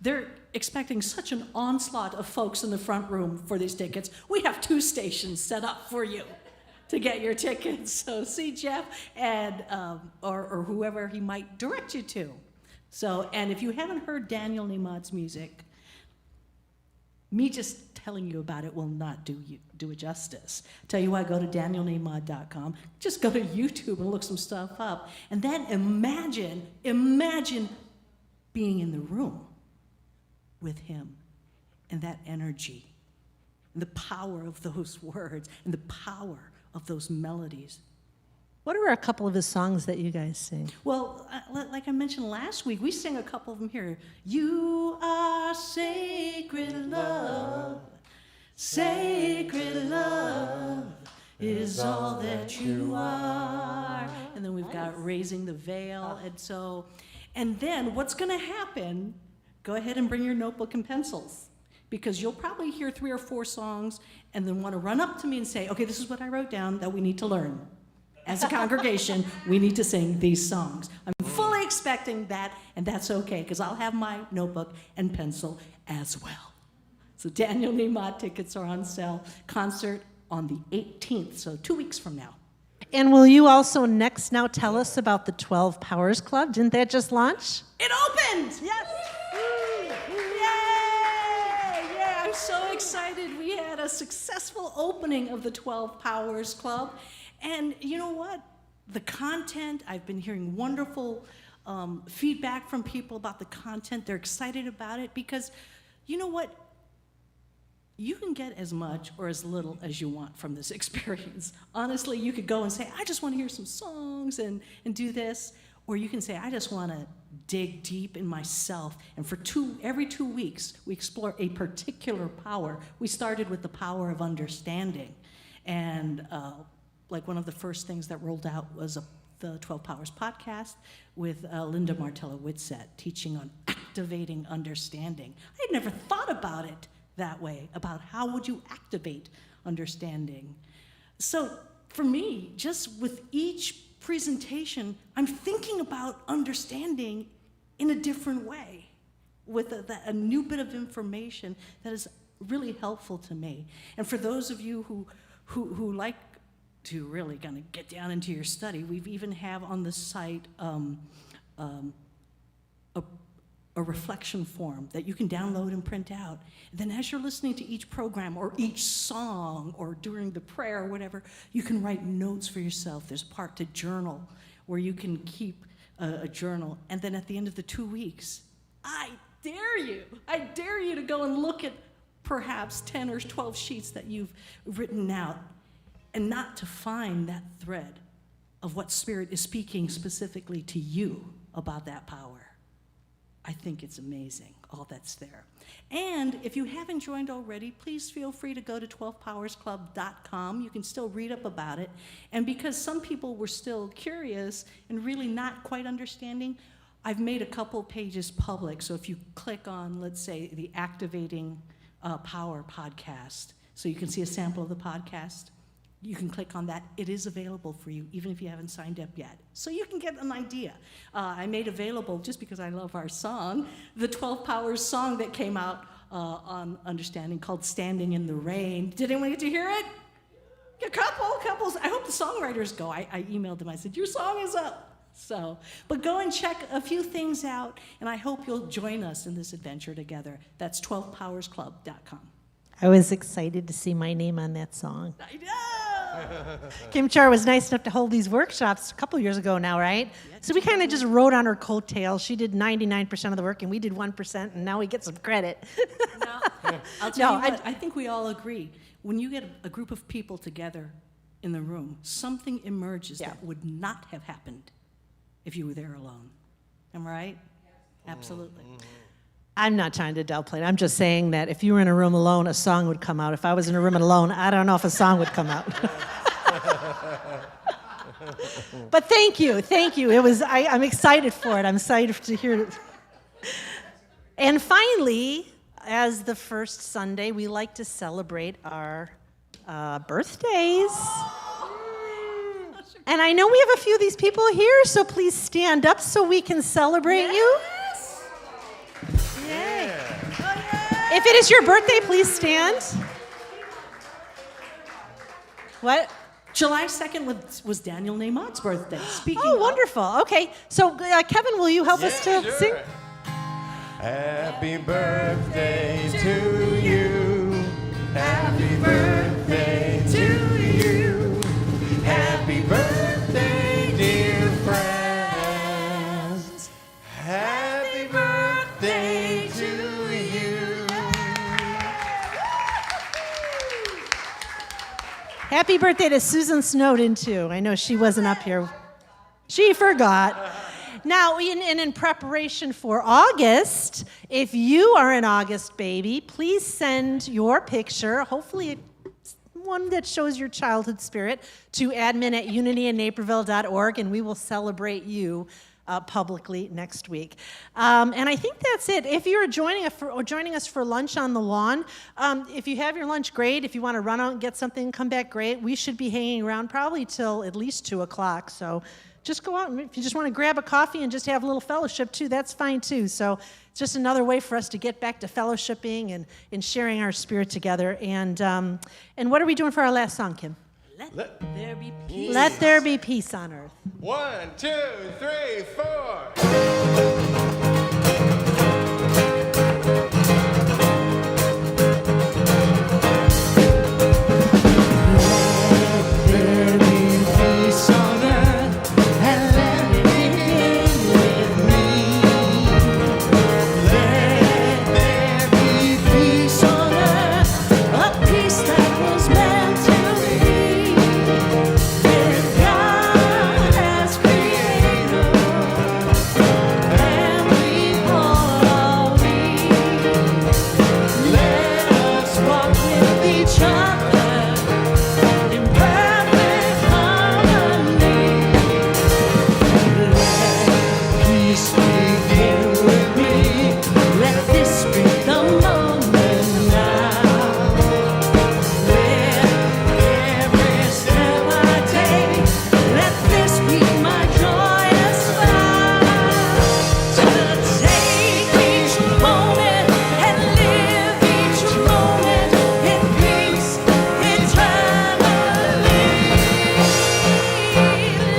they're expecting such an onslaught of folks in the front room for these tickets. We have 2 stations set up for you to get your tickets. So see Jeff and or whoever he might direct you to. So, and if you haven't heard Daniel Namad's music, me just telling you about it will not do it justice. Tell you what, go to danielnamad.com. Just go to YouTube and look some stuff up. And then imagine being in the room with him and that energy and the power of those words and the power of those melodies. What are a couple of his songs that you guys sing? Well, like I mentioned last week, we sang a couple of them here. You are sacred love, sacred love is all that you are. And then we've got Raising the Veil. And then what's going to happen, go ahead and bring your notebook and pencils, because you'll probably hear 3 or 4 songs and then want to run up to me and say, okay, this is what I wrote down that we need to learn. As a congregation, we need to sing these songs. I'm fully expecting that, and that's okay, because I'll have my notebook and pencil as well. So Daniel Namad tickets are on sale. Concert on the 18th, so 2 weeks from now. And will you also next now tell us about the 12 Powers Club? Didn't that just launch? It opened! Yes! Yay! Yeah, I'm so excited. We had a successful opening of the 12 Powers Club. And you know what? The content, I've been hearing wonderful feedback from people about the content. They're excited about it because, you know what? You can get as much or as little as you want from this experience. Honestly, you could go and say, I just want to hear some songs and do this. Or you can say, I just want to dig deep in myself. And for every 2 weeks, we explore a particular power. We started with the power of understanding. And like one of the first things that rolled out was the 12 Powers podcast with Linda Martella Whitsett, teaching on activating understanding. I had never thought about it that way, about how would you activate understanding. So for me, just with each presentation, I'm thinking about understanding in a different way, with a new bit of information that is really helpful to me. And for those of you who like to really kind of get down into your study, we've even have on the site a reflection form that you can download and print out. And then as you're listening to each program or each song or during the prayer or whatever, you can write notes for yourself. There's a part to journal where you can keep a journal. And then at the end of the 2 weeks, I dare you to go and look at perhaps 10 or 12 sheets that you've written out, and not to find that thread of what Spirit is speaking specifically to you about that power. I think it's amazing, all that's there. And if you haven't joined already, please feel free to go to 12powersclub.com. You can still read up about it. And because some people were still curious and really not quite understanding, I've made a couple pages public. So if you click on, let's say, the Activating Power podcast, so you can see a sample of the podcast, you can click on that. It is available for you, even if you haven't signed up yet. So you can get an idea. I made available, just because I love our song, the 12 Powers song that came out on Understanding called Standing in the Rain. Did anyone get to hear it? A couples. I hope the songwriters go. I emailed them. I said, your song is up. So, but go and check a few things out, and I hope you'll join us in this adventure together. That's 12powersclub.com. I was excited to see my name on that song. I know! Kim Char was nice enough to hold these workshops a couple years ago now, right? So we kind of just rode on her coattails. She did 99% of the work, and we did 1%, and now we get some credit. I'll tell you what, I think we all agree. When you get a group of people together in the room, something emerges that would not have happened if you were there alone. Am I right? Absolutely. I'm not trying to downplay it. I'm just saying that if you were in a room alone, a song would come out. If I was in a room alone, I don't know if a song would come out. But thank you. It was. I'm excited for it. I'm excited to hear it. And finally, as the first Sunday, we like to celebrate our birthdays. And I know we have a few of these people here, so please stand up so we can celebrate you. Yay. If it is your birthday, please stand. What? July 2nd was Daniel Neymott's birthday. Speaking Oh, of, wonderful. Okay, so Kevin, will you help us to sure. sing? Happy birthday to you. Happy birthday to you. Happy birthday, dear friends. Happy birthday to you. Happy birthday to Susan Snowden, too. I know she wasn't up here. She forgot. Now, in preparation for August, if you are an August baby, please send your picture, hopefully one that shows your childhood spirit, to admin@unityinnaperville.org, and we will celebrate you publicly next week. And I think that's it. If you're joining us for lunch on the lawn, if you have your lunch, great. If you want to run out and get something, come back, great. We should be hanging around probably till at least 2 o'clock. So just go out, and if you just want to grab a coffee and just have a little fellowship too, that's fine too. So it's just another way for us to get back to fellowshipping and sharing our spirit together. And what are we doing for our last song, Kim? Let there be peace. Let there be peace on earth. 1, 2, 3, 4. There be peace on earth, and let it begin with me. Let there be peace on earth, a peace that was meant to be. When God has created, and we all are we. Let us walk with each other in perfect harmony. Let peace begin with me. Let this be the moment now. Let every step I take, let this be my joyous vow. To take each moment and live each moment in peace eternally.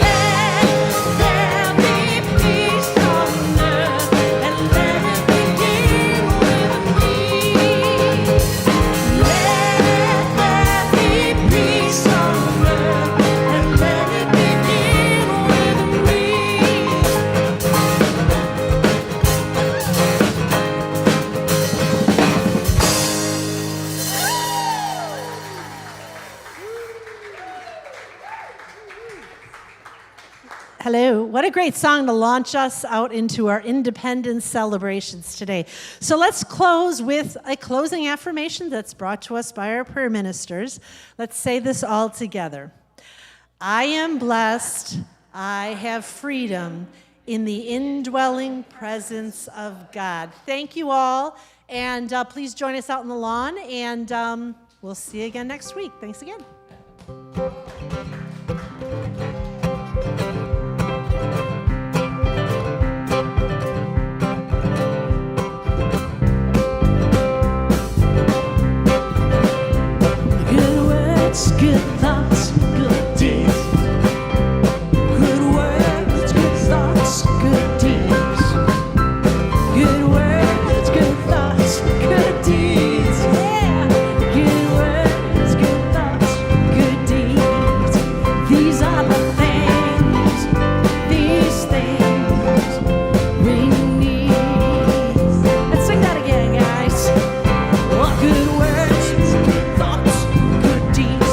Let there be peace on earth, and let it begin with me. Let there be peace on earth, and let it begin with me. Hello. What a great song to launch us out into our independence celebrations today. So let's close with a closing affirmation that's brought to us by our prayer ministers. Let's say this all together. I am blessed. I have freedom in the indwelling presence of God. Thank you all. And please join us out on the lawn. And we'll see you again next week. Thanks again. Good words, good thoughts, good deeds. Good words, good thoughts, good deeds. Good words, good thoughts, good deeds. Yeah. Good words, good thoughts, good deeds. These are the things we need. Let's sing that again, guys. Oh, good words, good thoughts, good deeds.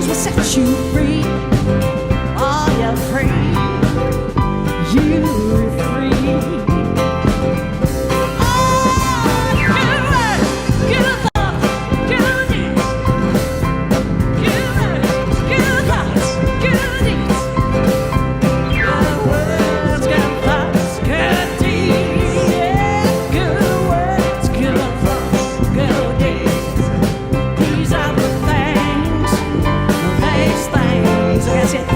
things will set you free. Oh, you're free. You're free. Oh, good words, good thoughts, good deeds. Good words, good thoughts, good deeds. Good words, good thoughts, good deeds. Yeah, good words, good thoughts, good deeds. These are the things, I guess it